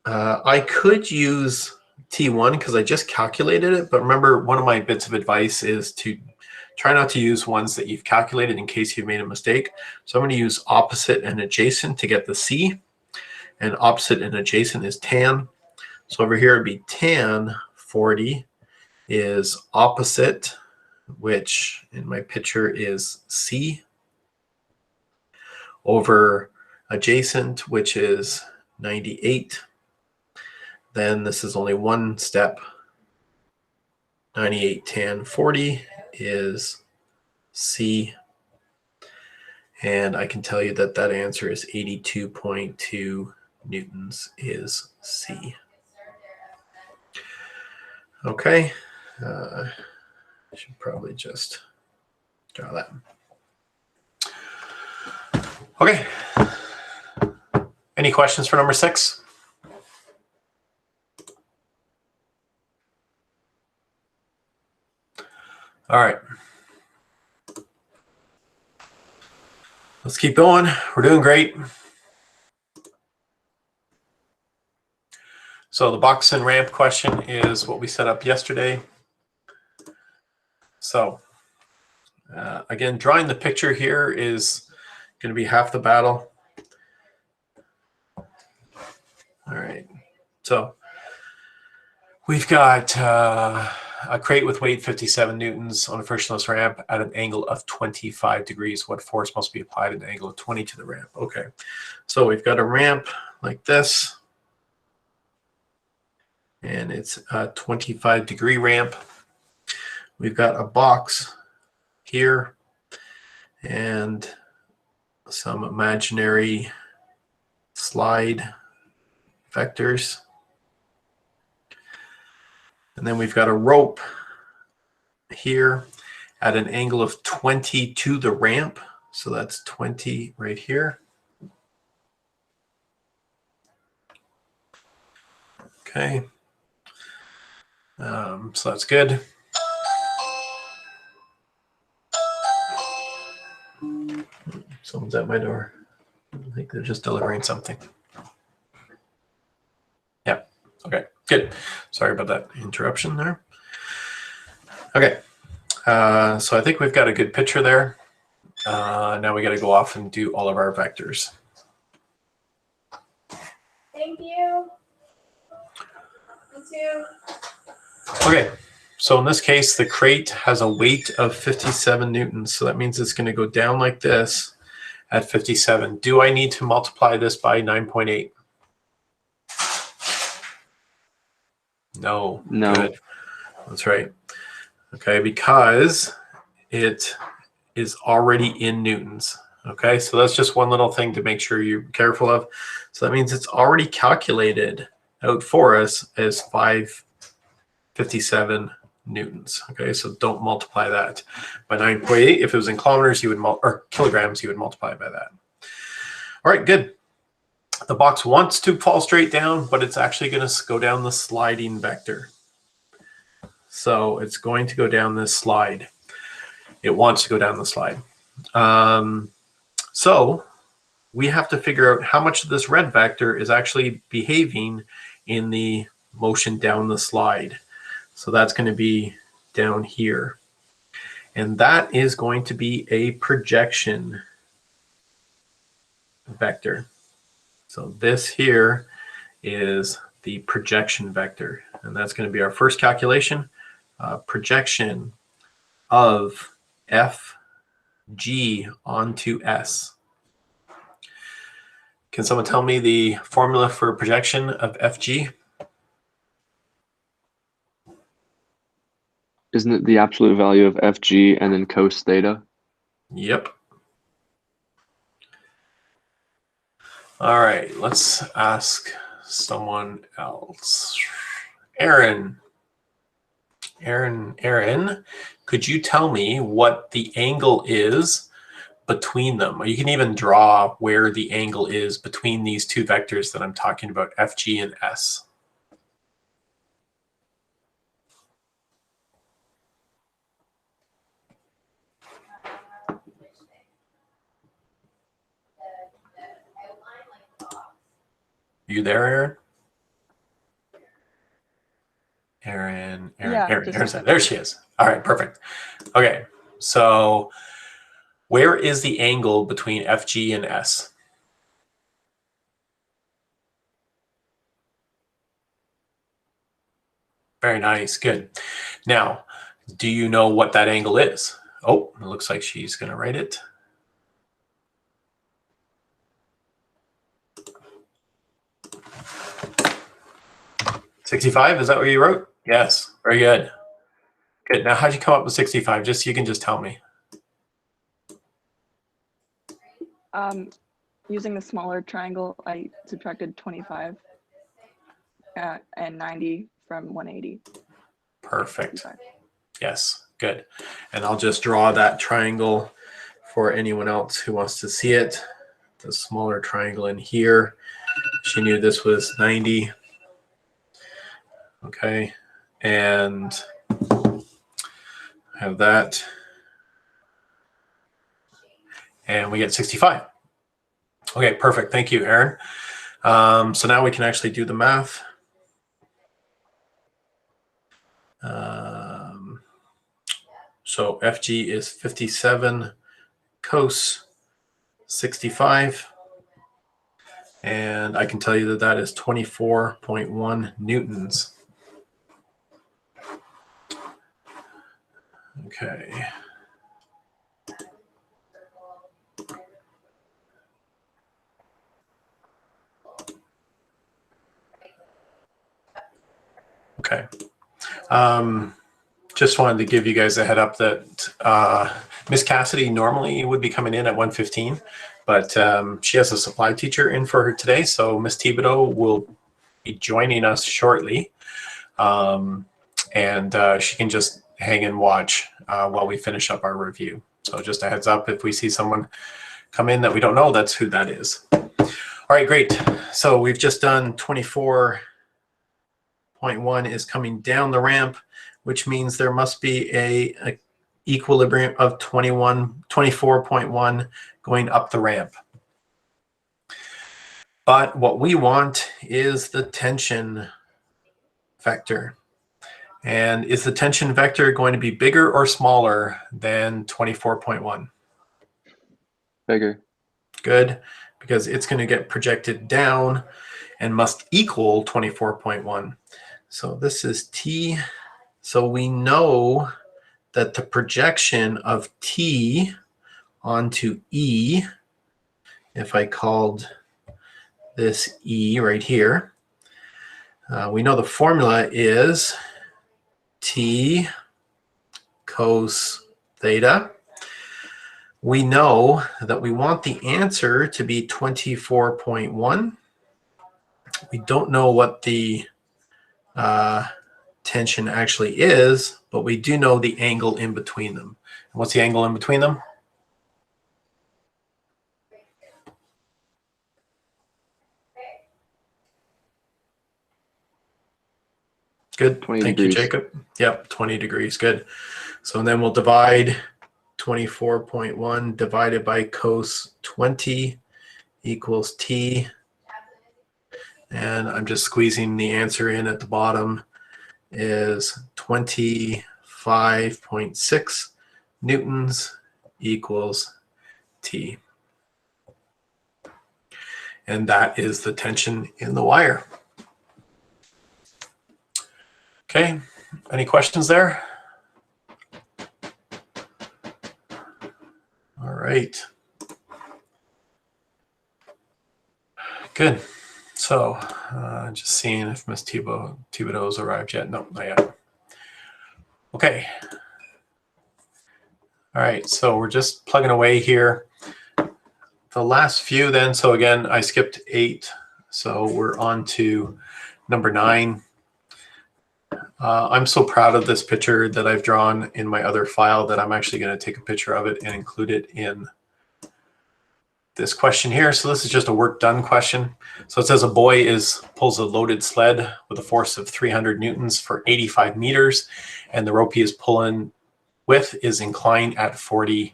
I could use T1 because I just calculated it. But remember, one of my bits of advice is to try not to use ones that you've calculated in case you've made a mistake. So I'm going to use opposite and adjacent to get the C. And opposite and adjacent is tan. So over here it'd be tan 40 is opposite, which in my picture is C, over adjacent, which is 98. Then this is only one step. 98 tan 40 is C. And I can tell you that that answer is 82.2 newtons is C. Okay. I should probably just draw that. Okay. Any questions for number 6? All right. Let's keep going. We're doing great. So the box and ramp question is what we set up yesterday. So again, drawing the picture here is going to be half the battle. All right. So we've got a crate with weight 57 newtons on a frictionless ramp at an angle of 25 degrees. What force must be applied at an angle of 20 to the ramp? Okay. So we've got a ramp like this. And it's a 25-degree ramp. We've got a box here and some imaginary slide vectors. And then we've got a rope here at an angle of 20 to the ramp. So that's 20 right here. Okay. So that's good. Someone's at my door. I think they're just delivering something. Yeah. Okay, good. Sorry about that interruption there. Okay. So I think we've got a good picture there. Now we got to go off and do all of our vectors. Thank you. You too. Okay, So in this case, the crate has a weight of 57 newtons. So that means it's going to go down like this at 57. Do I need to multiply this by 9.8? No. No. Good. That's right. Okay, because it is already in newtons. Okay, so that's just one little thing to make sure you're careful of. So that means it's already calculated out for us as 557 newtons. Okay, so don't multiply that by 9.8. If it was in kilometers, you would or kilograms, you would multiply by that. All right, good. The box wants to fall straight down, but it's actually going to go down the sliding vector. So it's going to go down this slide. It wants to go down the slide. So we have to figure out how much of this red vector is actually behaving in the motion down the slide. So that's going to be down here. And that is going to be a projection vector. So this here is the projection vector. And that's going to be our first calculation. Projection of FG onto S. Can someone tell me the formula for projection of FG? Isn't it the absolute value of FG and then cos theta? Yep. All right, let's ask someone else. Aaron, could you tell me what the angle is between them? Or you can even draw where the angle is between these two vectors that I'm talking about, FG and S. You there, Aaron? Aaron's there. She is. All right, perfect. Okay, so where is the angle between FG and S? Very nice, good. Now, do you know what that angle is? Oh, it looks like she's going to write it. $65, is that what you wrote? Yes, very good. Good, now how'd you come up with 65? You can just tell me. Using the smaller triangle, I subtracted 25 and 90 from 180. Perfect. 65. Yes, good. And I'll just draw that triangle for anyone else who wants to see it. The smaller triangle in here. She knew this was 90. Okay, and have that. And we get 65. Okay, perfect. Thank you, Aaron. So now we can actually do the math. So FG is 57 cos 65. And I can tell you that that is 24.1 newtons. Okay. Okay. Just wanted to give you guys a head up that Miss Cassidy normally would be coming in at 1:15, but she has a supply teacher in for her today. So Miss Thibodeau will be joining us shortly. And she can just hang and watch while we finish up our review. So just a heads up, if we see someone come in that we don't know, that's who that is. All right, great. So we've just done 24.1 is coming down the ramp, which means there must be a equilibrium of 24.1 going up the ramp. But what we want is the tension vector. And is the tension vector going to be bigger or smaller than 24.1? Bigger. Good, because it's going to get projected down and must equal 24.1. So this is T So we know that the projection of T onto E, if I called this E right here, we know the formula is T cos theta. We know that we want the answer to be 24.1. We don't know what the tension actually is, but we do know the angle in between them. And what's the angle in between them? Good. 20 Thank degrees. you, Jacob. Yep, 20 degrees. Good. So then we'll divide 24.1 divided by cos 20 equals T. And I'm just squeezing the answer in at the bottom is 25.6 newtons equals T. And that is the tension in the wire. Okay, any questions there? All right. Good. So just seeing if Miss Thibodeau's arrived yet. No, not yet. Okay. All right, so we're just plugging away here. The last few then, so again, I skipped 8. So we're on to number 9. I'm so proud of this picture that I've drawn in my other file that I'm actually going to take a picture of it and include it in this question here. So this is just a work done question. So it says a boy pulls a loaded sled with a force of 300 newtons for 85 meters, and the rope he is pulling with is inclined at 40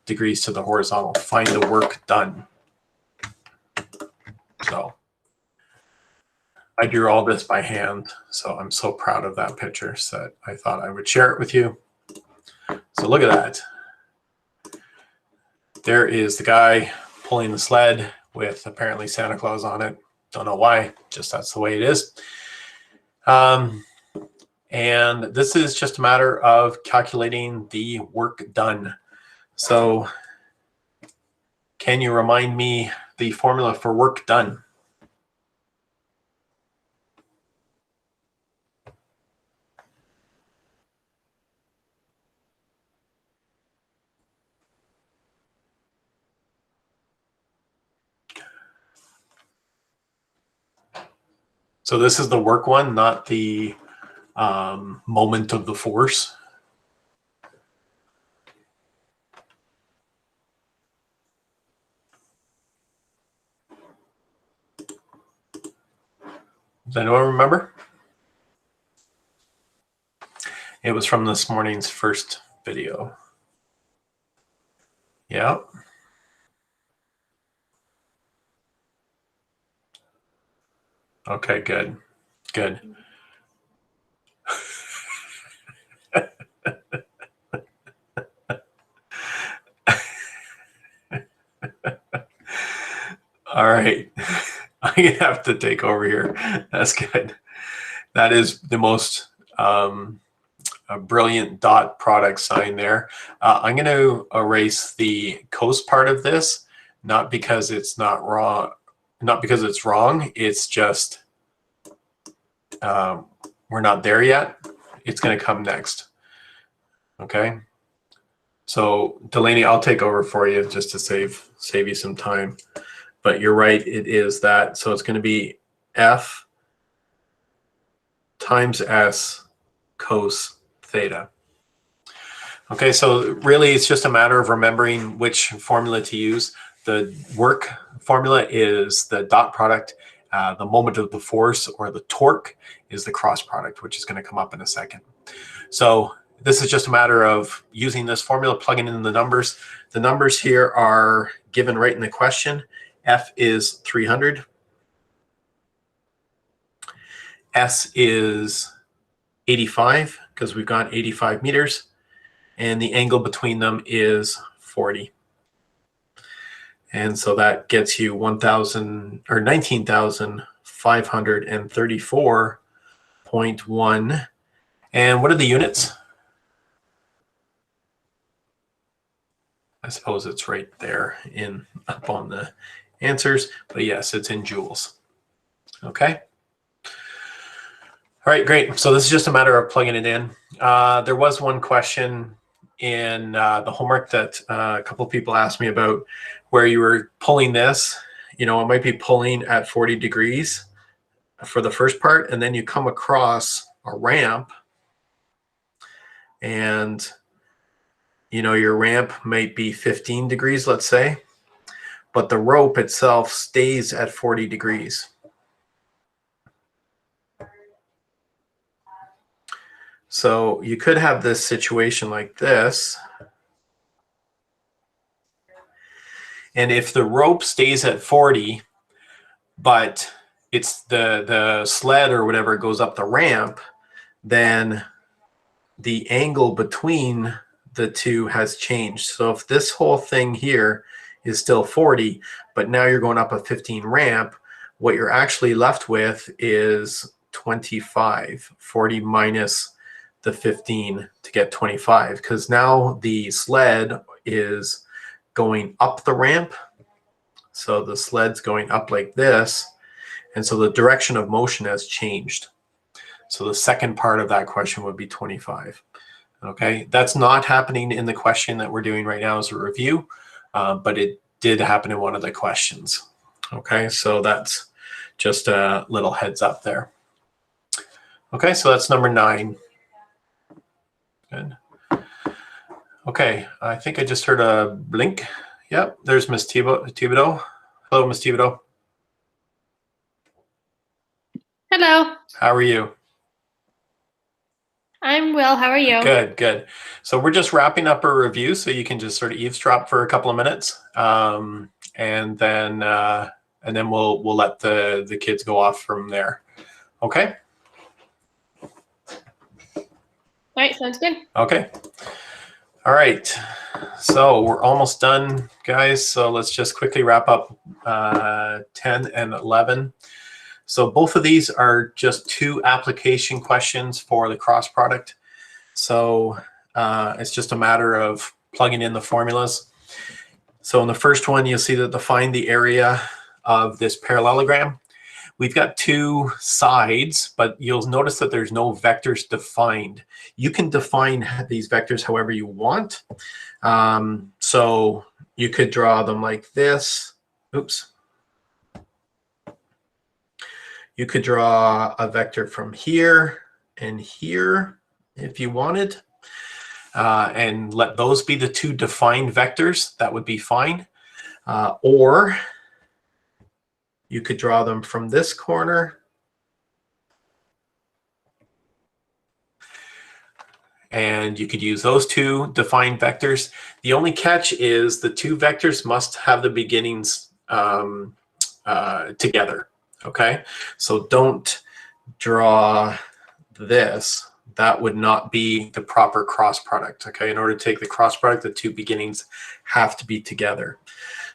degrees to the horizontal. Find the work done. So I drew all this by hand, so I'm so proud of that picture, so I thought I would share it with you. So look at that. There is the guy pulling the sled with apparently Santa Claus on it. Don't know why, just that's the way it is. And this is just a matter of calculating the work done. So can you remind me the formula for work done? So this is the work one, not the moment of the force. Does anyone remember? It was from this morning's first video. Yeah. Okay, good. Good. All right. I have to take over here. That's good. That is the most a brilliant dot product sign there. I'm going to erase the cos part of this, not because it's not wrong, not because it's wrong. It's just we're not there yet. It's going to come next. Okay. So Delaney, I'll take over for you just to save you some time. But you're right, it is that. So it's going to be F times S cos theta. Okay, so really it's just a matter of remembering which formula to use. The work formula is the dot product. The moment of the force or the torque is the cross product, which is going to come up in a second. So this is just a matter of using this formula, plugging in the numbers. The numbers here are given right in the question. F is 300. S is 85 because we've got 85 meters. And the angle between them is 40. And so that gets you 19,534.1. And what are the units? I suppose it's right there up on the answers, but yes, it's in joules. Okay. All right, great. So this is just a matter of plugging it in. There was one question in the homework that a couple of people asked me about, where you were pulling this. You know, it might be pulling at 40 degrees for the first part, and then you come across a ramp, and you know, your ramp might be 15 degrees, let's say, but the rope itself stays at 40 degrees. So you could have this situation like this. And if the rope stays at 40, but it's the sled or whatever goes up the ramp, then the angle between the two has changed. So if this whole thing here is still 40, but now you're going up a 15 ramp, what you're actually left with is 25, 40 minus the 15 to get 25, because now the sled is going up the ramp. So the sled's going up like this. And so the direction of motion has changed. So the second part of that question would be 25. Okay, that's not happening in the question that we're doing right now as a review, but it did happen in one of the questions. Okay, so that's just a little heads up there. Okay, so that's number 9. Good. Okay, I think I just heard a blink. Yep, there's Miss Thibodeau. Hello, Miss Thibodeau. Hello, How are you? I'm Will. How are you? Good, good. So we're just wrapping up a review, so you can just sort of eavesdrop for a couple of minutes, and then we'll let the kids go off from there. Okay. All right, sounds good. Okay. All right. So we're almost done, guys. So let's just quickly wrap up 10 and 11. So both of these are just 2 application questions for the cross product. So it's just a matter of plugging in the formulas. So in the first one, you'll see that find the area of this parallelogram. We've got 2 sides, but you'll notice that there's no vectors defined. You can define these vectors however you want. So you could draw them like this. Oops. You could draw a vector from here and here if you wanted, and let those be the 2 defined vectors. That would be fine. Or you could draw them from this corner and you could use those 2 defined vectors. The only catch is the 2 vectors must have the beginnings together. Okay, so don't draw this. That would not be the proper cross product. Okay, in order to take the cross product, the 2 beginnings have to be together.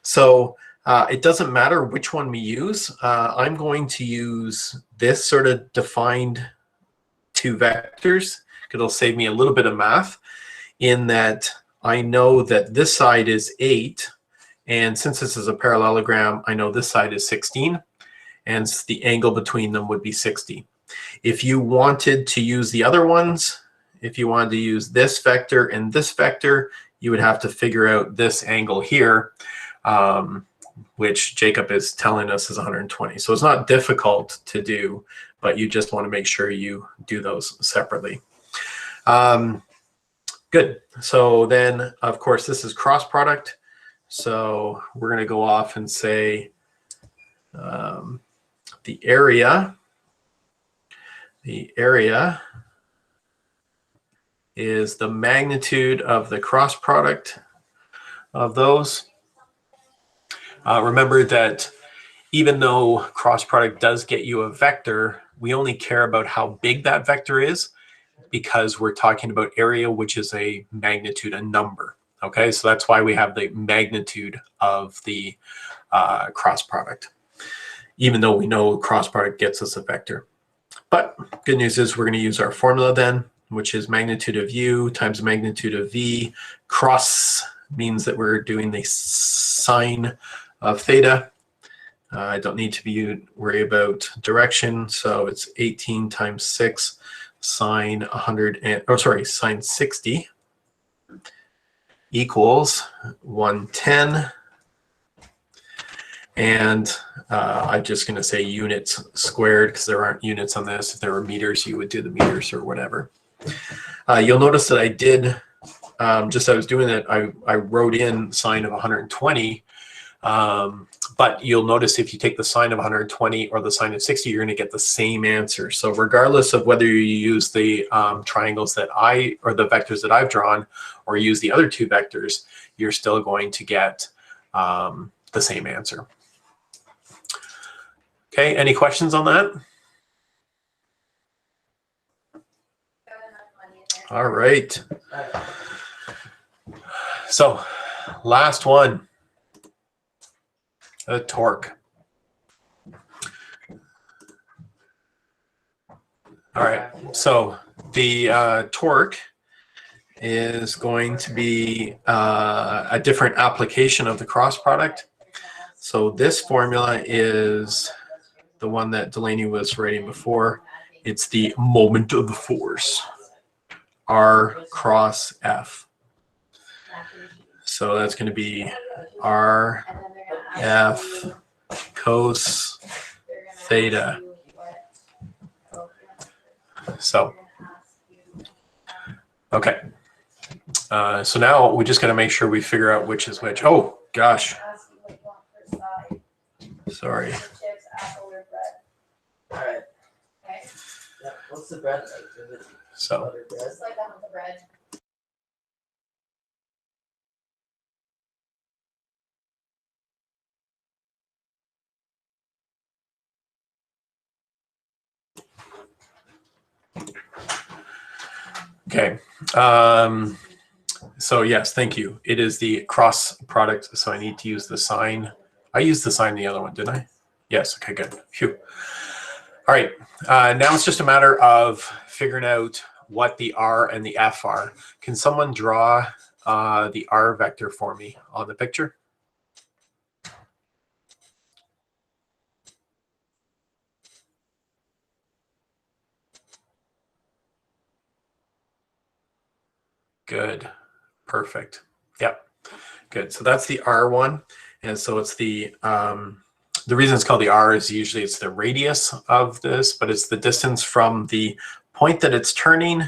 So it doesn't matter which one we use. I'm going to use this sort of defined 2 vectors, because it'll save me a little bit of math, in that I know that this side is 8, and since this is a parallelogram, I know this side is 16. And the angle between them would be 60. If you wanted to use the other ones, if you wanted to use this vector and this vector, you would have to figure out this angle here, which Jacob is telling us is 120. So it's not difficult to do, but you just want to make sure you do those separately. Good. So then, of course, this is cross product. So we're going to go off and say, the area is the magnitude of the cross product of those. Remember that even though cross product does get you a vector, we only care about how big that vector is, because we're talking about area, which is a magnitude, a number. Okay, so that's why we have the magnitude of the cross product, even though we know cross product gets us a vector. But good news is we're going to use our formula then. which is magnitude of u times magnitude of v. Cross means that we're doing the sine of theta. I don't need to worry about direction, so it's 18 times 6 sine 60 equals 110. And I'm just going to say units squared because there aren't units on this. If there were meters, you would do the meters or whatever. You'll notice that I did, just as I was doing it, I wrote in sine of 120. But you'll notice if you take the sine of 120 or the sine of 60, you're going to get the same answer. So regardless of whether you use the triangles that or the vectors that I've drawn, or use the other two vectors, you're still going to get the same answer. Okay, any questions on that? All right. So last one, the torque. All right, so the torque is going to be a different application of the cross product. So this formula is the one that Delaney was writing before. It's the moment of the force, R cross F. So that's going to be R F cos theta. So, okay. So now we just got to make sure we figure out which is which. Oh, gosh. Sorry. All right. Okay. Yeah. What's the bread like? Is it So, butter bread? Just like that with the bread. okay. So yes, thank you. It is the cross product. So I need to use the sign. I used the sign the other one, didn't I? Yes. Okay, good. Phew. All right. Now it's just a matter of figuring out what the R and the F are. Can someone draw the R vector for me on the picture? Good. Perfect. Yep. Good. So that's the R one. And so it's the reason it's called the R is usually it's the radius of this, but it's the distance from the point that it's turning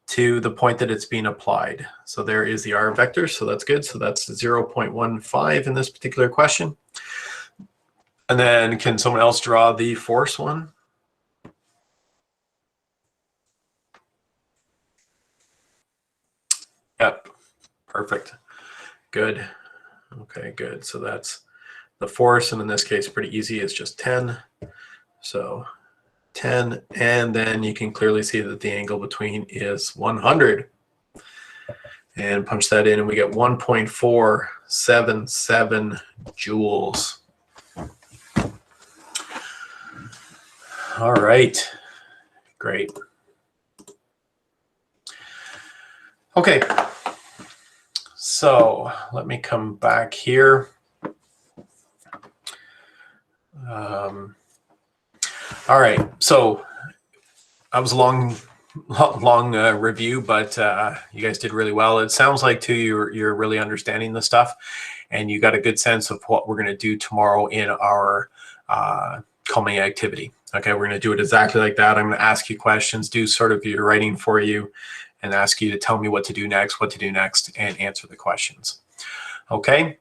to the point that it's being applied. So there is the R vector. So that's good. So that's 0.15 in this particular question. And then can someone else draw the force one? Yep. Perfect. Good. Okay, good. So that's the force, and in this case, pretty easy. It's just 10. So 10, and then you can clearly see that the angle between is 100. And punch that in, and we get 1.477 joules. All right, great. Okay, so let me come back here. All right, so that was a long review, but you guys did really well. It sounds like too you're really understanding the stuff, and you got a good sense of what we're going to do tomorrow in our culminating activity. Okay, we're going to do it exactly like that. I'm going to ask you questions, do sort of your writing for you, and ask you to tell me what to do next, and answer the questions. Okay,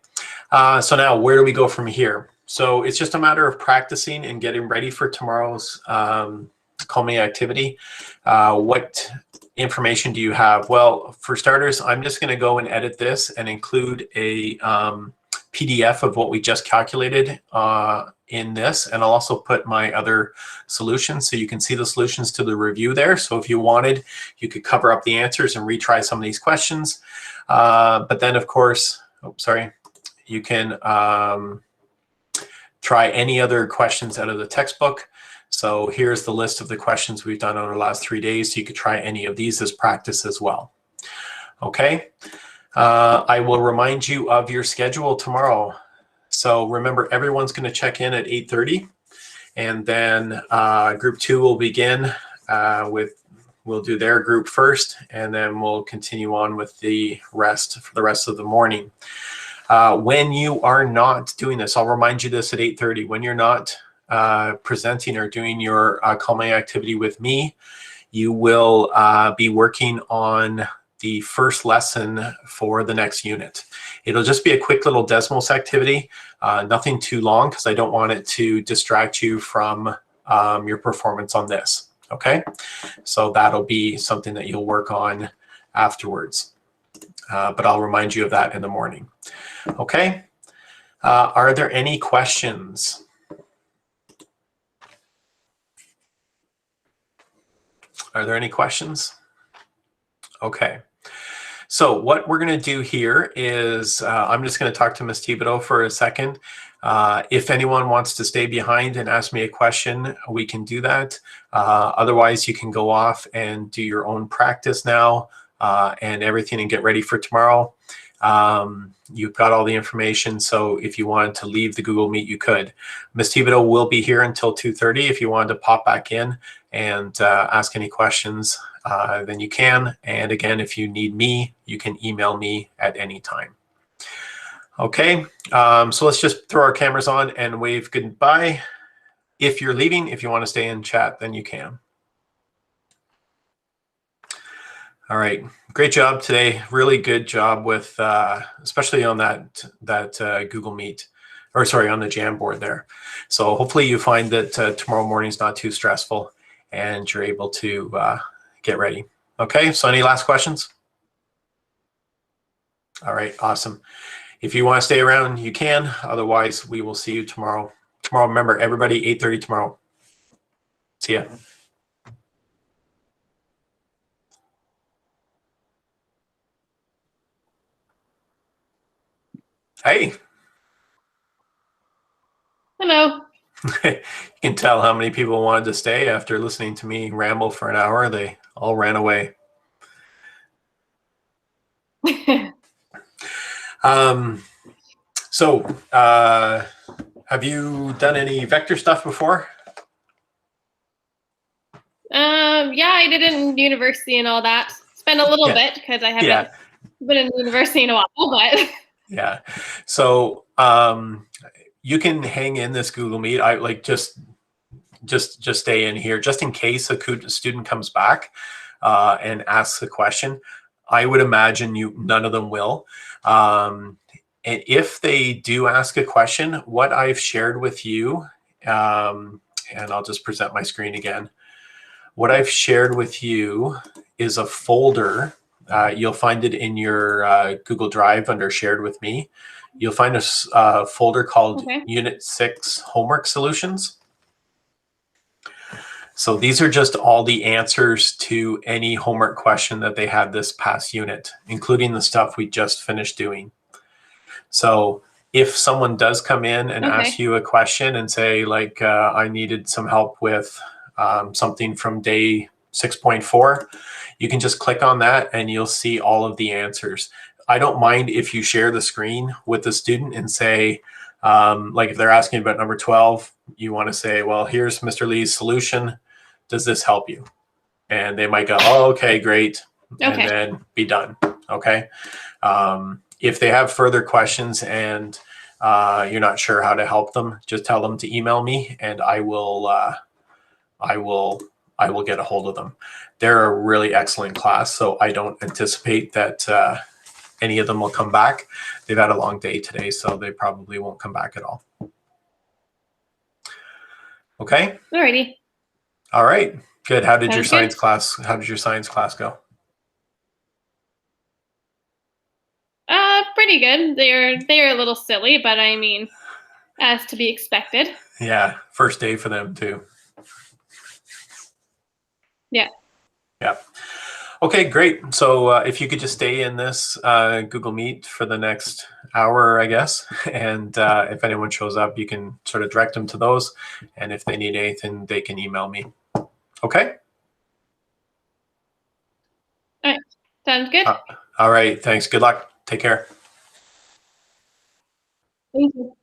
so now where do we go from here? So it's just a matter of practicing and getting ready for tomorrow's culminating activity. What information do you have? Well, for starters, I'm just going to go and edit this and include a PDF of what we just calculated in this, and I'll also put my other solutions so you can see the solutions to the review there. So if you wanted, you could cover up the answers and retry some of these questions. But then, of course, you can try any other questions out of the textbook. So here's the list of the questions we've done over the last 3 days. So you could try any of these as practice as well. Okay. I will remind you of your schedule tomorrow. So remember, everyone's going to check in at 8:30, and then group 2 will begin we'll do their group first, and then we'll continue on with the rest for the rest of the morning. When you are not doing this, I'll remind you this at 8:30. When you're not presenting or doing your culminating activity with me, you will be working on the first lesson for the next unit. It'll just be a quick little Desmos activity, nothing too long, because I don't want it to distract you from your performance on this, okay? So that'll be something that you'll work on afterwards, but I'll remind you of that in the morning, okay? Are there any questions? Are there any questions? Okay. So what we're going to do here is I'm just going to talk to Ms. Thibodeau for a second. If anyone wants to stay behind and ask me a question, we can do that. Otherwise, you can go off and do your own practice now and everything and get ready for tomorrow. You've got all the information, so if you wanted to leave the Google Meet, you could. Ms. Thibodeau will be here until 2:30. If you wanted to pop back in and ask any questions, then you can. And again, if you need me, you can email me at any time. Okay, so let's just throw our cameras on and wave goodbye. If you're leaving, if you want to stay in chat, then you can. All right, great job today. Really good job with, especially on that Google Meet, or sorry, on the Jamboard there. So hopefully you find that tomorrow morning's not too stressful and you're able to get ready. Okay, so any last questions? All right, awesome. If you want to stay around, you can. Otherwise, we will see you tomorrow. Tomorrow, remember, everybody, 8:30 tomorrow. See ya. Hey. Hello. You can tell how many people wanted to stay after listening to me ramble for an hour. They all ran away. Have you done any vector stuff before? Yeah, I did it in university and all that. It's been a little bit because I haven't been in university in a while, but yeah. So you can hang in this Google Meet. I like just stay in here just in case a student comes back and asks a question. I would imagine none of them will. And if they do ask a question, what I've shared with you, and I'll just present my screen again. What I've shared with you is a folder. You'll find it in your Google Drive under Shared with Me. You'll find a folder called Unit 6 Homework Solutions. So these are just all the answers to any homework question that they had this past unit, including the stuff we just finished doing. So if someone does come in and ask you a question and say, like, I needed some help with something from day 6.4, you can just click on that and you'll see all of the answers. I don't mind if you share the screen with the student and say, like if they're asking about number 12, you want to say, well, here's Mr. Lee's solution. Does this help you? And they might go, oh, okay, great. And then be done, okay? If they have further questions and you're not sure how to help them, just tell them to email me and I will get a hold of them. They're a really excellent class, so I don't anticipate that any of them will come back. They've had a long day today, so they probably won't come back at all. Okay? Alrighty. All right. Good. How did Sounds your good. science class go? Pretty good. They're a little silly, but I mean, as to be expected. Yeah, first day for them too. Yeah. Yeah. Okay, great. So if you could just stay in this Google Meet for the next hour, I guess, and if anyone shows up, you can sort of direct them to those, and if they need anything, they can email me. Okay? Sounds good. All right, thanks. Good luck. Take care. Thank you.